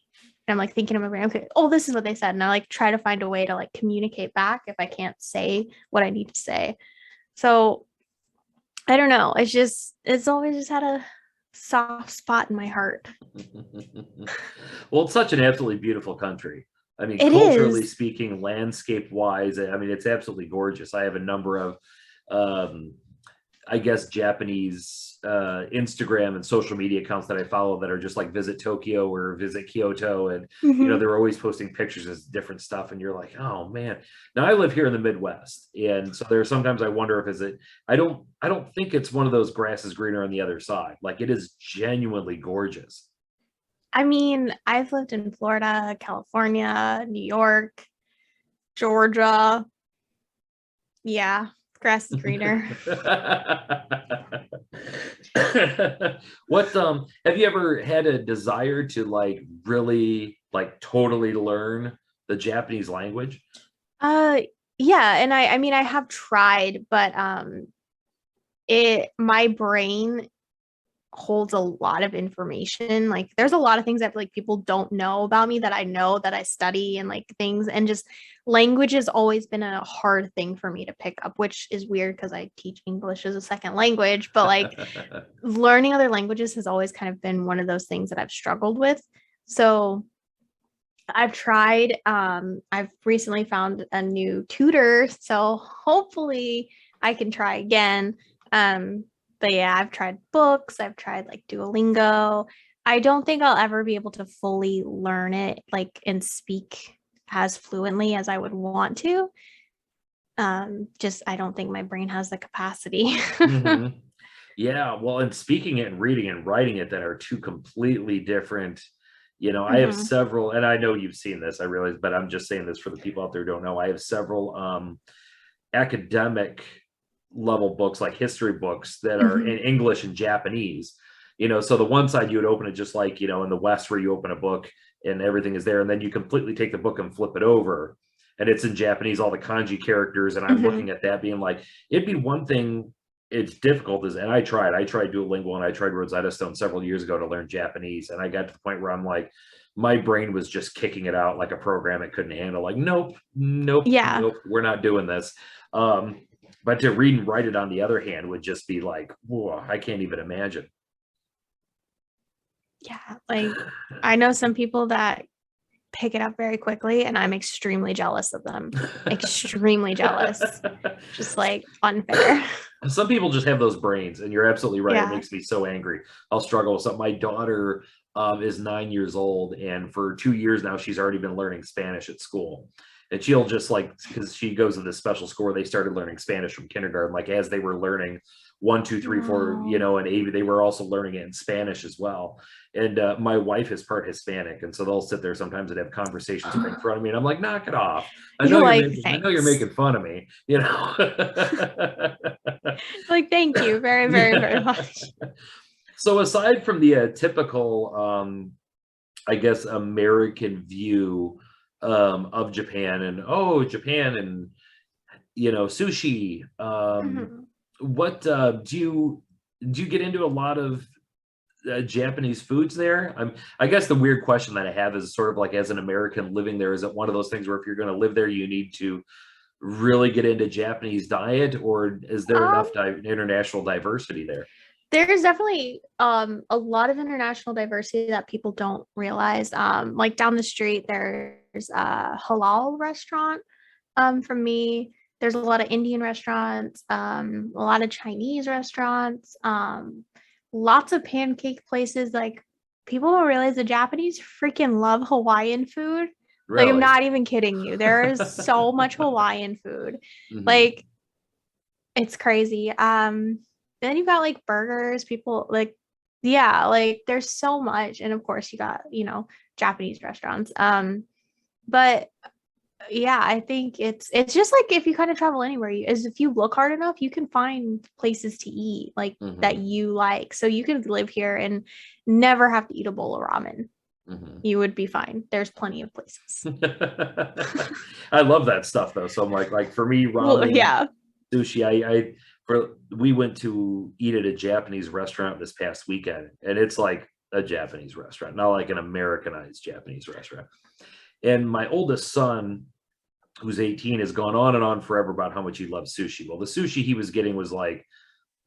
and I'm like thinking in my brain, okay, oh, this is what they said. And I like try to find a way to like communicate back if I can't say what I need to say. So I don't know. It's always just had a soft spot in my heart. Well, it's such an absolutely beautiful country. I mean, It culturally is. speaking, landscape wise, I mean, it's absolutely gorgeous. I have a number of um, I guess Japanese Instagram and social media accounts that I follow that are just like visit Tokyo or visit Kyoto, and Mm-hmm. they're always posting pictures of different stuff, and you're like, oh man. Now I live here in the Midwest, and so there's sometimes I wonder if is it. I don't think it's one of those grass is greener on the other side. Like it is genuinely gorgeous. I mean, I've lived in Florida, California, New York, Georgia. Yeah, grass is greener. What have you ever had a desire to like really like totally learn the Japanese language? Uh yeah, and I mean I have tried, but it my brain holds a lot of information. Like there's a lot of things that like people don't know about me that I know that I study and like things, and just language has always been a hard thing for me to pick up, which is weird because I teach English as a second language, but like learning other languages has always kind of been one of those things that I've struggled with. So I've tried. I've recently found a new tutor, so hopefully I can try again. But yeah, I've tried books. I've tried like Duolingo. I don't think I'll ever be able to fully learn it like and speak as fluently as I would want to. Just I don't think my brain has the capacity. hmm Yeah, well, and speaking it and reading and writing it that are two completely different. I have Hmm. several, and I know you've seen this, I realize, but I'm just saying this for the people out there who don't know. I have several academic level books, like history books that are in Hmm. English and Japanese. So the one side you would open it just like, in the West where you open a book and everything is there, and then you completely take the book and flip it over and it's in Japanese, all the kanji characters. And I'm looking Hmm. at that being like, it'd be one thing. It's difficult as, and I tried Duolingo and I tried Rosetta Stone several years ago to learn Japanese. And I got to the point where I'm like, my brain was just kicking it out like a program it couldn't handle. Like, nope, nope, Yeah. nope, we're not doing this. Um, but to read and write it on the other hand would just be like, whoa, I can't even imagine. Yeah, like I know some people that pick it up very quickly, and I'm extremely jealous of them. Extremely jealous. Just like unfair. Some people just have those brains, and you're absolutely right. It Yeah. makes me so angry. I'll struggle with something. My daughter is 9 years old, and for 2 years now, she's already been learning Spanish at school. And she'll just like, because she goes to this special school where they started learning Spanish from kindergarten. Like as they were learning one, two, three, four, Oh. and A, they were also learning it in Spanish as well. And my wife is part Hispanic, and so they'll sit there sometimes and have conversations right in front of me, and I'm like, knock it off. You're like, I know you're thanks. making fun of me, Like, thank you very, very, very much. So aside from the typical, I guess, American view of Japan, and Japan, and sushi. Mhm. What do you get into a lot of Japanese foods there? I guess the weird question that I have is sort of like, as an American living there, is it one of those things where if you're going to live there, you need to really get into Japanese diet, or is there Um, enough international diversity there? there's definitely a lot of international diversity that people don't realize. Like down the street, there's a halal restaurant from me. There's a lot of Indian restaurants, a lot of Chinese restaurants, lots of pancake places. Like people don't realize the Japanese freaking love Hawaiian food. Like I'm Really? not even kidding you. There is so much Hawaiian food. Hmm. Like it's crazy. Then you've got like burgers, people like yeah, like there's so much. And of course you got, Japanese restaurants. But yeah, I think it's just like if you kind of travel anywhere, is if you look hard enough, you can find places to eat like that Hmm. you like. So you could live here and never have to eat a bowl of ramen. Hmm. You would be fine. There's plenty of places. I love that stuff though. So I'm like for me, Well, ramen, yeah. sushi. We went to eat at a Japanese restaurant this past weekend, and it's like a Japanese restaurant, not like an Americanized Japanese restaurant. And my oldest son, who's 18, has gone on and on forever about how much he loves sushi. Well, the sushi he was getting was like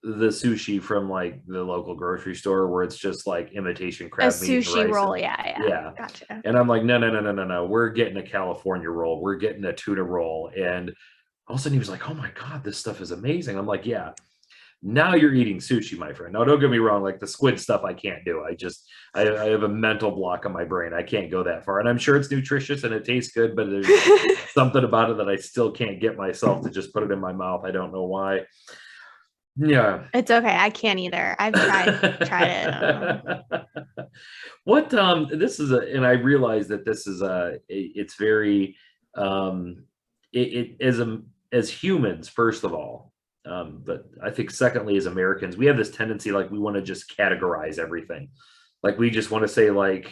the sushi from like the local grocery store, where it's just like imitation A crab meat and sushi rice, roll. and Yeah, yeah. yeah. Gotcha. And I'm like, no, no, no, no, no, no. We're getting a California roll. We're getting a tuna roll. And all of a sudden he was like, oh my God, this stuff is amazing. I'm like, yeah, now you're eating sushi, my friend. Now, don't get me wrong, like the squid stuff I can't do. I have a mental block on my brain. I can't go that far. And I'm sure it's nutritious and it tastes good, but there's something about it that I still can't get myself to just put it in my mouth. I don't know why. Yeah. It's okay. I can't either. I've tried it. I don't know. What this is and I realize that this is it's very it as humans, first of all, but I think secondly, as Americans, we have this tendency, like, we want to just categorize everything. Like we just want to say, like,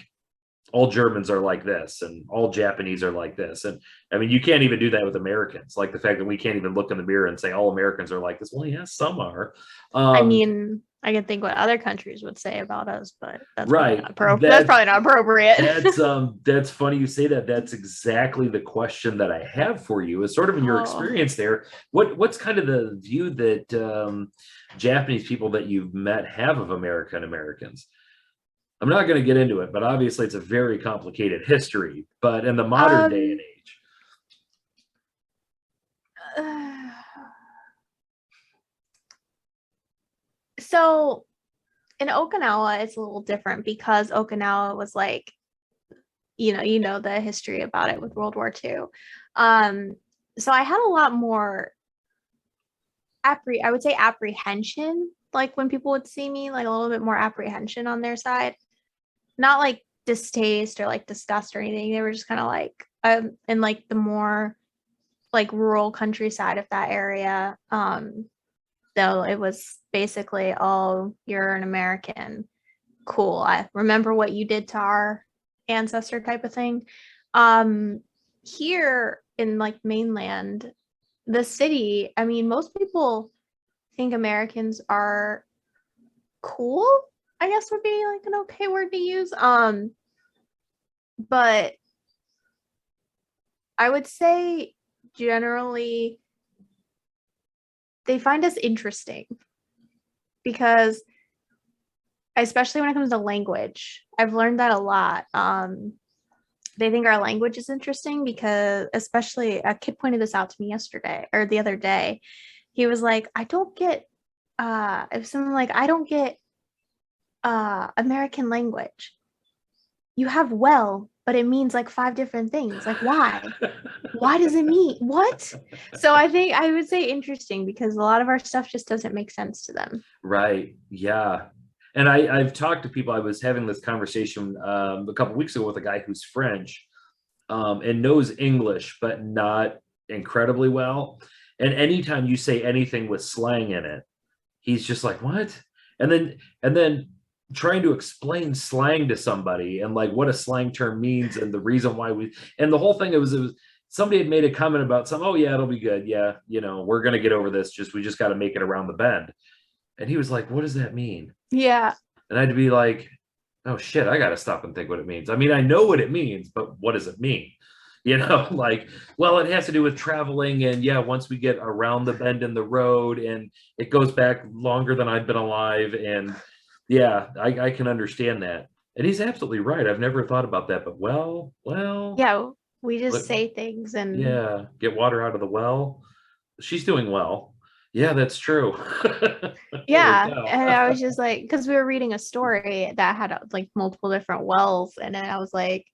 all Germans are like this and all Japanese are like this. And I mean, you can't even do that with Americans. Like the fact that we can't even look in the mirror and say all Americans are like this. Well, yeah, some are. I Um, mean, I can think what other countries would say about us, but right. that's probably not appropriate. That's funny you say that. That's exactly the question that I have for you, is sort of in your Oh, experience there. What's kind of the view that Japanese people that you've met have of America and Americans? I'm not going to get into it, but obviously it's a very complicated history. But in the modern day and um, age, so in Okinawa, it's a little different because Okinawa was like, the history about it with World War II. Um, so I had a lot more I would say apprehension, like when people would see me, like a little bit more apprehension on their side, not like distaste or like disgust or anything. They were just kind of like, in like the more like rural countryside of that area. Though it was basically, oh, you're an American, cool. I remember what you did to our ancestor type of thing. Um, Here in like mainland, the city, I mean, most people think Americans are cool, I guess would be like an okay word to use. But I would say generally they find us interesting because especially when it comes to language, I've learned that a lot. they think our language is interesting because, especially a kid pointed this out to me yesterday or the other day. He was like, I don't get it was something like, I don't get American language. You have well, but it means like five different things. Like, why? Why does it mean what? So I think I would say interesting because a lot of our stuff just doesn't make sense to them. Right. Yeah. And I've talked to people. I was having this conversation a couple weeks ago with a guy who's French and knows English, but not incredibly well. And anytime you say anything with slang in it, he's just like, what? And then trying to explain slang to somebody and like what a slang term means and the reason why and the whole thing, it was somebody had made a comment about some, oh yeah, it'll be good. Yeah, we're gonna get over this. We just got to make it around the bend. And he was like, what does that mean? Yeah. And I had to be like, oh shit, I got to stop and think what it means. I mean, I know what it means, but what does it mean? Like, well, it has to do with traveling. And yeah, once we get around the bend in the road and it goes back longer than I've been alive. And yeah, I can understand that. And he's absolutely right. I've never thought about that, but well, Yeah. We just let- say things and yeah, get water out of the well. She's doing well. Yeah, that's true. Holy yeah. cow. And I was just like, because we were reading a story that had like multiple different wells. And then I was like,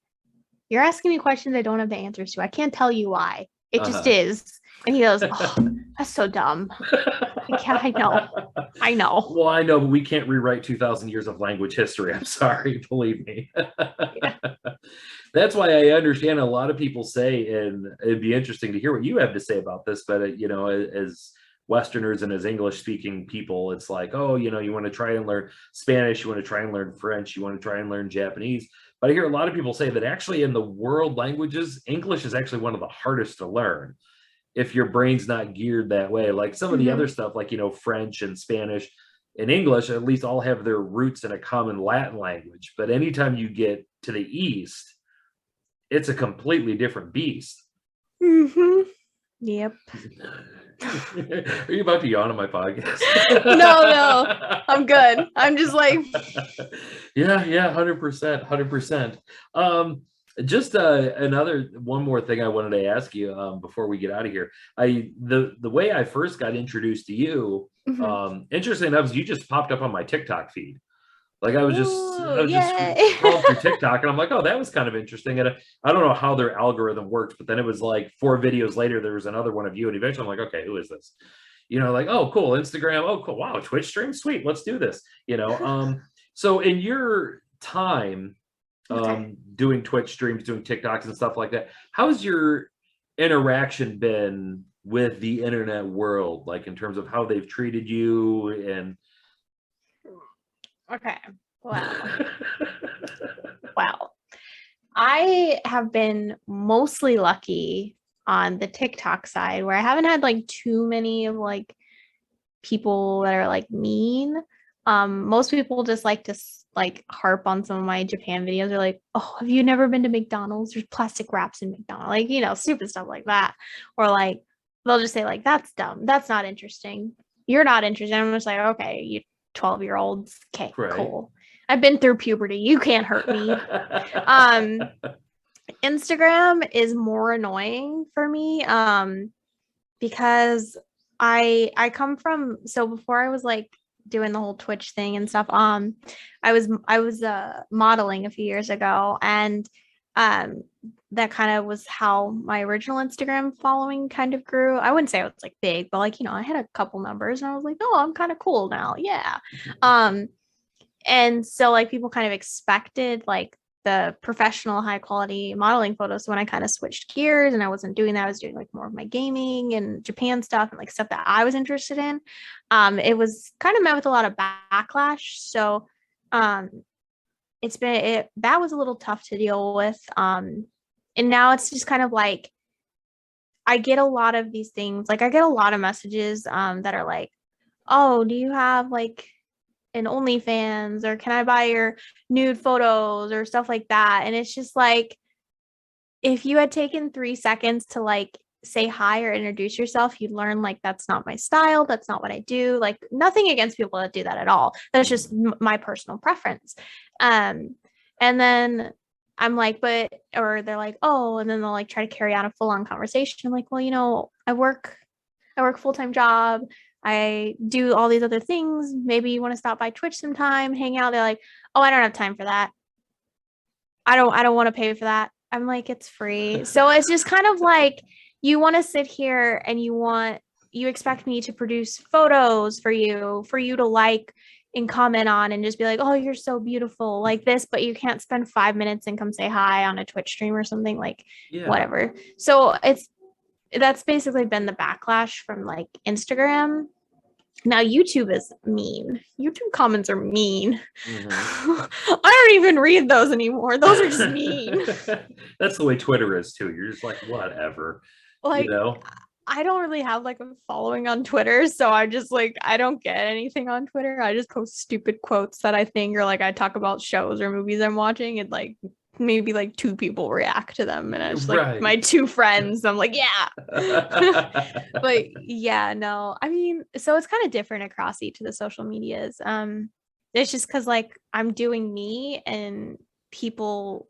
you're asking me questions I don't have the answers to. I can't tell you why. It just Uh-huh. is. And he goes, oh, that's so dumb. Like, yeah, I know. I know. Well, I know, but we can't rewrite 2,000 years of language history. I'm sorry, believe me. Yeah. That's why I understand a lot of people say, and it'd be interesting to hear what you have to say about this, but as Westerners and as English speaking people, it's like, oh, you want to try and learn Spanish, you want to try and learn French, you want to try and learn Japanese. But I hear a lot of people say that actually in the world languages, English is actually one of the hardest to learn if your brain's not geared that way. Like some of the other stuff, like, French and Spanish and English, at least all have their roots in a common Latin language. But anytime you get to the East, it's a completely different beast. Mm-hmm. Yep. Are you about to yawn on my podcast? No, I'm good. I'm just like, yeah, 100%, 100%. Just one more thing I wanted to ask you before we get out of here. The way I first got introduced to you, interesting enough, is you just popped up on my TikTok feed. Like I was just scrolling through TikTok and I'm like, oh, that was kind of interesting. And I don't know how their algorithm works, but then it was like 4 videos later, there was another one of you. And eventually I'm like, okay, who is this? Like, oh, cool. Instagram. Oh, cool. Wow. Twitch stream. Sweet. Let's do this. So in your time doing Twitch streams, doing TikToks and stuff like that, how's your interaction been with the internet world? Like in terms of how they've treated you and okay. Wow. I have been mostly lucky on the TikTok side where I haven't had like too many of like people that are like mean. Most people just like to like harp on some of my Japan videos. They're like, oh, have you never been to McDonald's? There's plastic wraps in McDonald's, like, stupid stuff like that. Or like they'll just say like, that's dumb. That's not interesting. You're not interested. I'm just like, okay, you 12-year-olds. Okay, right. Cool. I've been through puberty. You can't hurt me. Instagram is more annoying for me because I come from, so before I was like doing the whole Twitch thing and stuff, I was modeling a few years ago, and that kind of was how my original Instagram following kind of grew. I wouldn't say it was like big, but like, I had a couple numbers and I was like, oh, I'm kind of cool now. Yeah. And so like people kind of expected like the professional high quality modeling photos. So when I kind of switched gears and I wasn't doing that, I was doing like more of my gaming and Japan stuff and like stuff that I was interested in. It was kind of met with a lot of backlash. So that was a little tough to deal with. And now it's just kind of like I get a lot of these things, like I get a lot of messages that are like, oh, do you have like an OnlyFans, or can I buy your nude photos or stuff like that? And it's just like, if you had taken 3 seconds to like say hi or introduce yourself, you'd learn like that's not my style, that's not what I do. Like nothing against people that do that at all. That's just my personal preference. And then I'm like, but, or they're like, oh, and then they'll like try to carry on a full on conversation. I'm like, well, I work full-time job. I do all these other things. Maybe you want to stop by Twitch sometime, hang out. They're like, oh, I don't have time for that. I don't want to pay for that. I'm like, it's free. So it's just kind of like you want to sit here and you expect me to produce photos for you to like and comment on and just be like, oh, you're so beautiful, like this, but you can't spend 5 minutes and come say hi on a Twitch stream or something, like Yeah. whatever. So that's basically been the backlash from like Instagram. Now YouTube is mean. YouTube comments are mean. I don't even read those anymore. Those are just mean. That's the way Twitter is too. You're just like, whatever, Like, I don't really have like a following on Twitter, so I just like I don't get anything on Twitter. I just post stupid quotes that I think, or like I talk about shows or movies I'm watching, and like maybe like 2 people react to them, and it's like Right. my 2 friends. I'm like, yeah. But yeah, no. I mean, so it's kind of different across each of the social medias. It's just because like I'm doing me and people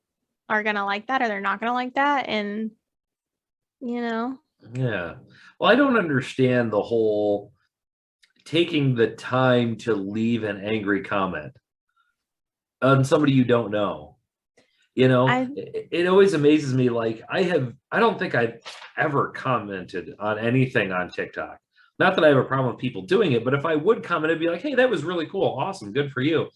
are gonna like that or they're not gonna like that. And you know. Yeah. Well, I don't understand the whole taking the time to leave an angry comment on somebody you don't know. I It always amazes me. Like I don't think I've ever commented on anything on TikTok. Not that I have a problem with people doing it, but if I would comment, it'd be like, hey, that was really cool. Awesome. Good for you.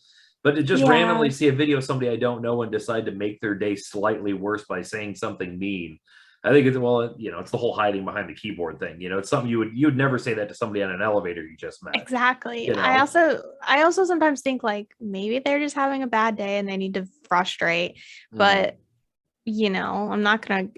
But to just Yeah. randomly see a video of somebody I don't know and decide to make their day slightly worse by saying something mean. I think it's well, it's the whole hiding behind the keyboard thing. It's something you would never say that to somebody on an elevator you just met. Exactly. You I know. also sometimes think like maybe they're just having a bad day and they need to frustrate. But I'm not gonna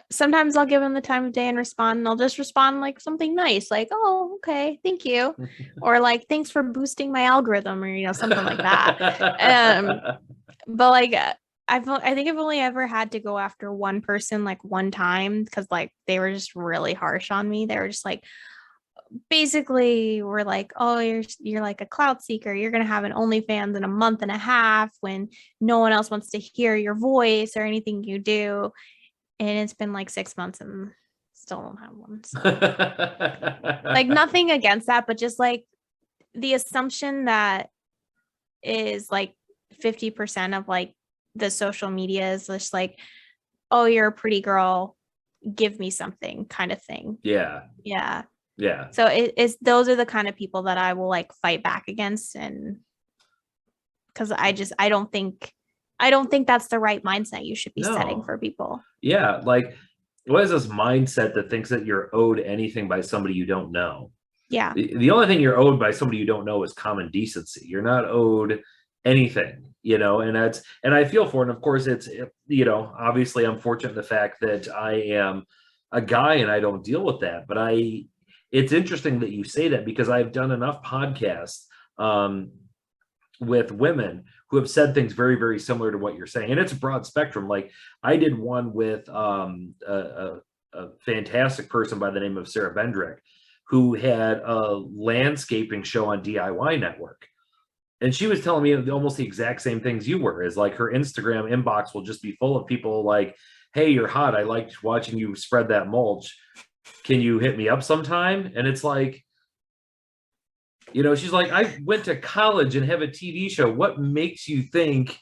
sometimes I'll give them the time of day and respond, and I'll just respond like something nice, like, oh, okay, thank you. Or like, thanks for boosting my algorithm, or something like that. But like I think I've only ever had to go after one person like one time because like they were just really harsh on me. They were just like, basically we're like, oh, you're like a clout seeker, you're gonna have an OnlyFans in a month and a half when no one else wants to hear your voice or anything you do. And it's been like 6 months and still don't have one. So. Like nothing against that, but just like the assumption that is like 50% of like the social media is just like, oh, you're a pretty girl, give me something kind of thing. Yeah. Yeah. Yeah. So it's those are the kind of people that I will like fight back against, and because I don't think that's the right mindset you should be setting for people. Yeah, like what is this mindset that thinks that you're owed anything by somebody you don't know? Yeah. The only thing you're owed by somebody you don't know is common decency. You're not owed anything, and I feel for it. And of course, obviously I'm fortunate in the fact that I am a guy and I don't deal with that. But it's interesting that you say that because I've done enough podcasts with women who have said things very, very similar to what you're saying. And it's a broad spectrum. Like I did one with a fantastic person by the name of Sarah Bendrick, who had a landscaping show on DIY Network. And she was telling me almost the exact same things you were, is like her Instagram inbox will just be full of people like, hey, you're hot. I liked watching you spread that mulch. Can you hit me up sometime? And it's like, she's like, I went to college and have a TV show. What makes you think,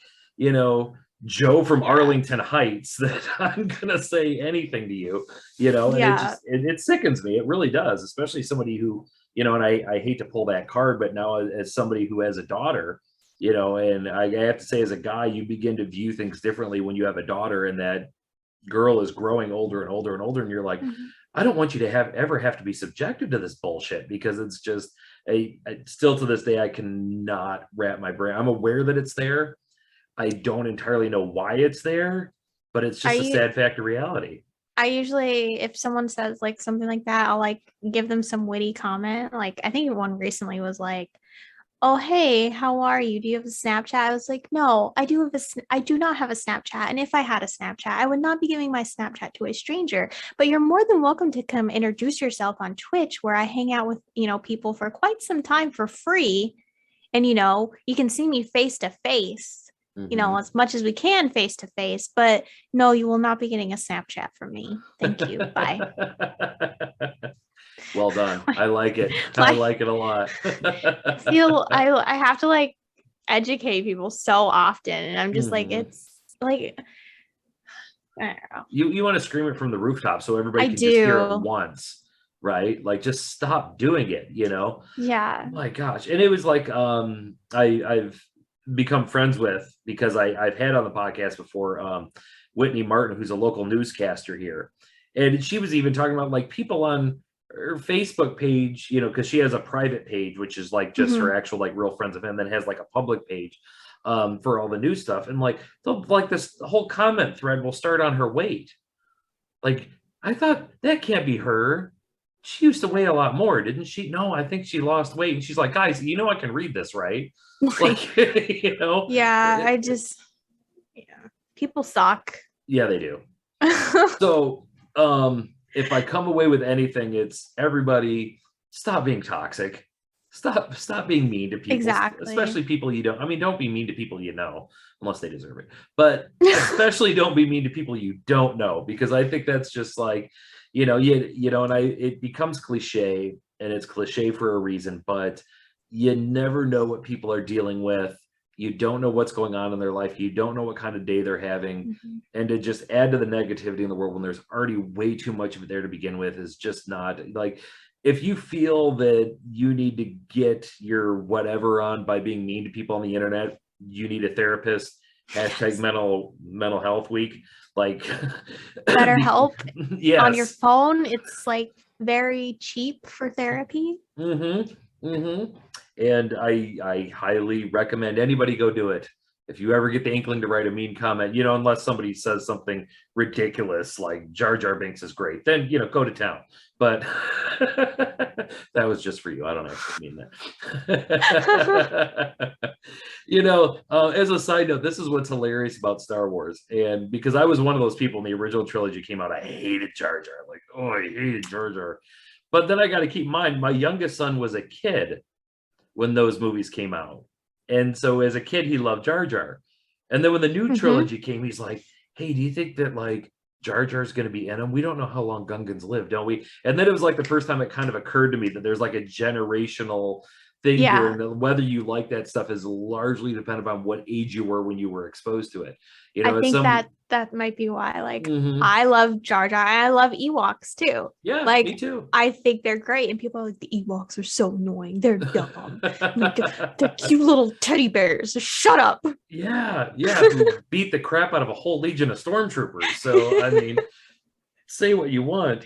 Joe from Arlington Heights, that I'm going to say anything to you, and it sickens me. It really does, especially somebody who, and I hate to pull that card, but now as somebody who has a daughter, and I have to say as a guy, you begin to view things differently when you have a daughter and that girl is growing older and older and older. And you're like, I don't want you to ever have to be subjected to this bullshit, because it's just still to this day, I cannot wrap my brain. I'm aware that it's there. I don't entirely know why it's there, but it's just a sad fact of reality. I usually, if someone says like something like that, I'll like give them some witty comment. Like I think one recently was like, oh, hey, how are you? Do you have a Snapchat? I was like, no, I do not have a Snapchat. And if I had a Snapchat, I would not be giving my Snapchat to a stranger. But you're more than welcome to come introduce yourself on Twitch, where I hang out with, people for quite some time for free. And, you can see me face to face. you know, as much as we can face to face, but no, you will not be getting a Snapchat from me. Thank you. Bye. Well done. I like it. I Like, like it a lot. I have to like educate people so often, and I'm just like, it's like, I don't know. You want to scream it from the rooftop so everybody I can just hear it do. once, right? Like just stop doing it, you know? Yeah. My gosh. And it was like I've become friends with, because I've had on the podcast before, Whitney Martin, who's a local newscaster here. And she was even talking about like people on her Facebook page, you know, because she has a private page, which is like just her actual like real friends of him, then has like a public page for all the new stuff. And like this whole comment thread will start on her weight. Like, I thought that can't be her. She used to weigh a lot more, didn't she? No, I think she lost weight. And she's like, guys, you know, I can read this, right? Like, you know? Yeah, I just, yeah, people suck. Yeah, they do. So, if I come away with anything, it's everybody stop being toxic. Stop being mean to people, Exactly. especially people you don't. I mean, don't be mean to people you know, unless they deserve it. But especially don't be mean to people you don't know, because I think that's just like, you know, and it becomes cliche, and it's cliche for a reason, but you never know what people are dealing with. You don't know what's going on in their life. You don't know what kind of day they're having. And to just add to the negativity in the world when there's already way too much of it there to begin with is just not like, if you feel that you need to get your whatever on by being mean to people on the internet, you need a therapist. Hashtag mental health week. Like BetterHelp yes. on your phone. It's like very cheap for therapy. And I highly recommend anybody go do it. If you ever get the inkling to write a mean comment, you know, unless somebody says something ridiculous like Jar Jar Binks is great, then, you know, go to town. But that was just for you. I don't actually mean that. You know, as a side note, this is what's hilarious about Star Wars. And because I was one of those people in the original trilogy came out, I hated Jar Jar. Like, oh, I hated Jar Jar. But then I got to keep in mind, my youngest son was a kid when those movies came out. And so as a kid, he loved Jar Jar. And then when the new trilogy came, he's like, hey, do you think that like Jar Jar's going to be in them? We don't know how long Gungans live, don't we? And then it was like the first time it kind of occurred to me that there's like a generational thing here. And that whether you like that stuff is largely dependent on what age you were when you were exposed to it. You know, I think that might be why. Like, I love Jar Jar. I love Ewoks too. Yeah, like me too. I think they're great, and people are like, the Ewoks are so annoying. They're dumb. Like, they're cute little teddy bears. Shut up. Yeah, who beat the crap out of a whole legion of stormtroopers. So I mean, say what you want.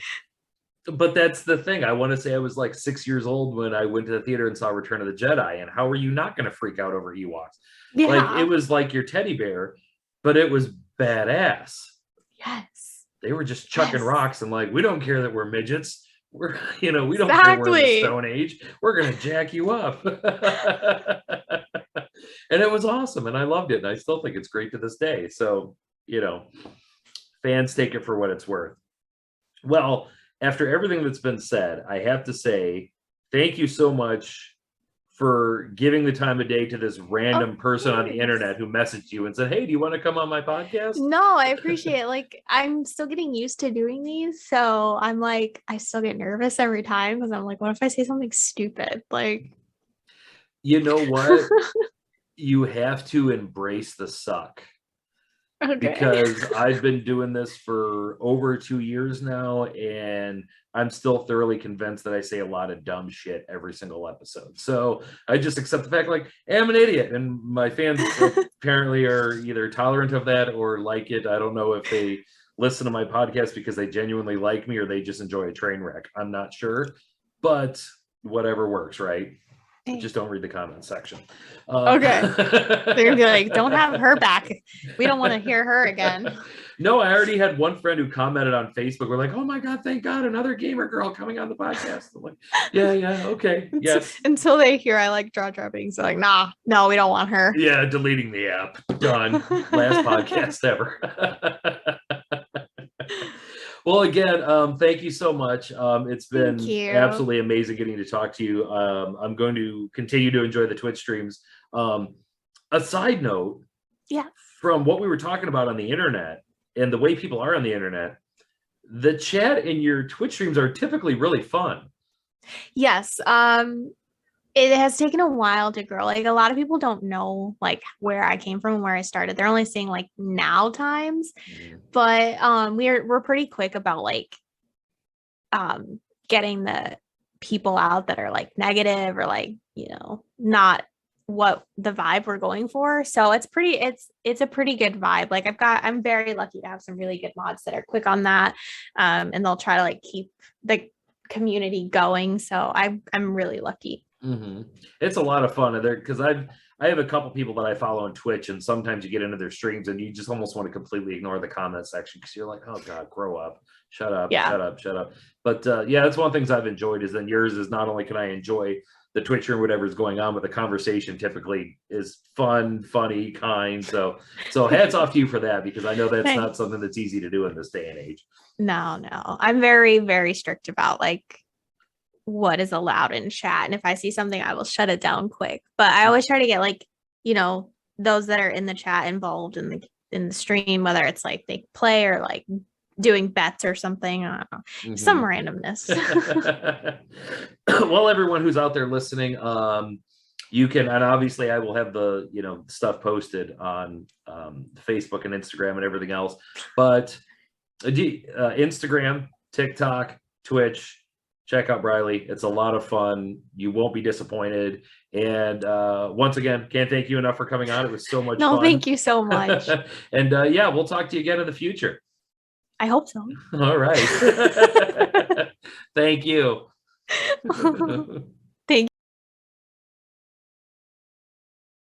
But that's the thing. I want to say I was like 6 years old when I went to the theater and saw Return of the Jedi. And how are you not going to freak out over Ewoks? Yeah. Like, it was like your teddy bear, but it was badass. Yes. They were just chucking rocks and like, we don't care that we're midgets. We're, you know, we don't care we're in the Stone Age. We're going to jack you up. And it was awesome. And I loved it. And I still think it's great to this day. So, you know, fans take it for what it's worth. Well, after everything that's been said, I have to say thank you so much for giving the time of day to this random person on the internet who messaged you and said, hey, do you want to come on my podcast? No, I appreciate it. Like, I'm still getting used to doing these. So I'm like, I still get nervous every time because I'm like, what if I say something stupid? Like, you know what? You have to embrace the suck. Okay. Because I've been doing this for over 2 years now, and I'm still thoroughly convinced that I say a lot of dumb shit every single episode. So I just accept the fact, like, hey, I'm an idiot, and my fans apparently are either tolerant of that or like it. I don't know if they listen to my podcast because they genuinely like me or they just enjoy a train wreck. I'm not sure, but whatever works, right? Just don't read the comment section. Okay. They're gonna be like, don't have her back. We don't want to hear her again. No, I already had one friend who commented on Facebook. We're like, oh my God, thank God, another gamer girl coming on the podcast. I'm like, yeah, okay. Yes. Until they hear I like Jar Jar Binks, they're like, nah, no, we don't want her. Yeah, deleting the app. Done. Last podcast ever. Well, again, thank you so much. It's been absolutely amazing getting to talk to you. I'm going to continue to enjoy the Twitch streams. A side note, Yeah. From what we were talking about on the internet and the way people are on the internet, the chat in your Twitch streams are typically really fun. Yes. It has taken a while to grow. Like a lot of people don't know like where I came from and where I started. They're only seeing like now times. But we're pretty quick about like getting the people out that are like negative or like, not what the vibe we're going for. So it's a pretty good vibe. Like I'm very lucky to have some really good mods that are quick on that. And they'll try to like keep the community going. So I'm really lucky. It's a lot of fun there because I have a couple people that I follow on Twitch, and sometimes you get into their streams and you just almost want to completely ignore the comment section because you're like, oh God, grow up, shut up, Yeah. shut up, shut up. But yeah, that's one of the things I've enjoyed is then yours is not only can I enjoy the Twitch or whatever's going on, but the conversation typically is fun, funny, kind. So hats off to you for that, because I know that's not something that's easy to do in this day and age. No. I'm very, very strict about like what is allowed in chat. And if I see something, I will shut it down quick. But I always try to get like, those that are in the chat involved in the stream, whether it's like they play or like doing bets or something. I don't know. Some randomness. Well, everyone who's out there listening, you can, and obviously I will have the stuff posted on Facebook and Instagram and everything else, but Instagram, TikTok, Twitch, check out BryleeW. It's a lot of fun. You won't be disappointed. And once again, can't thank you enough for coming on. It was so much fun. No, thank you so much. And yeah, we'll talk to you again in the future. I hope so. All right. Thank you.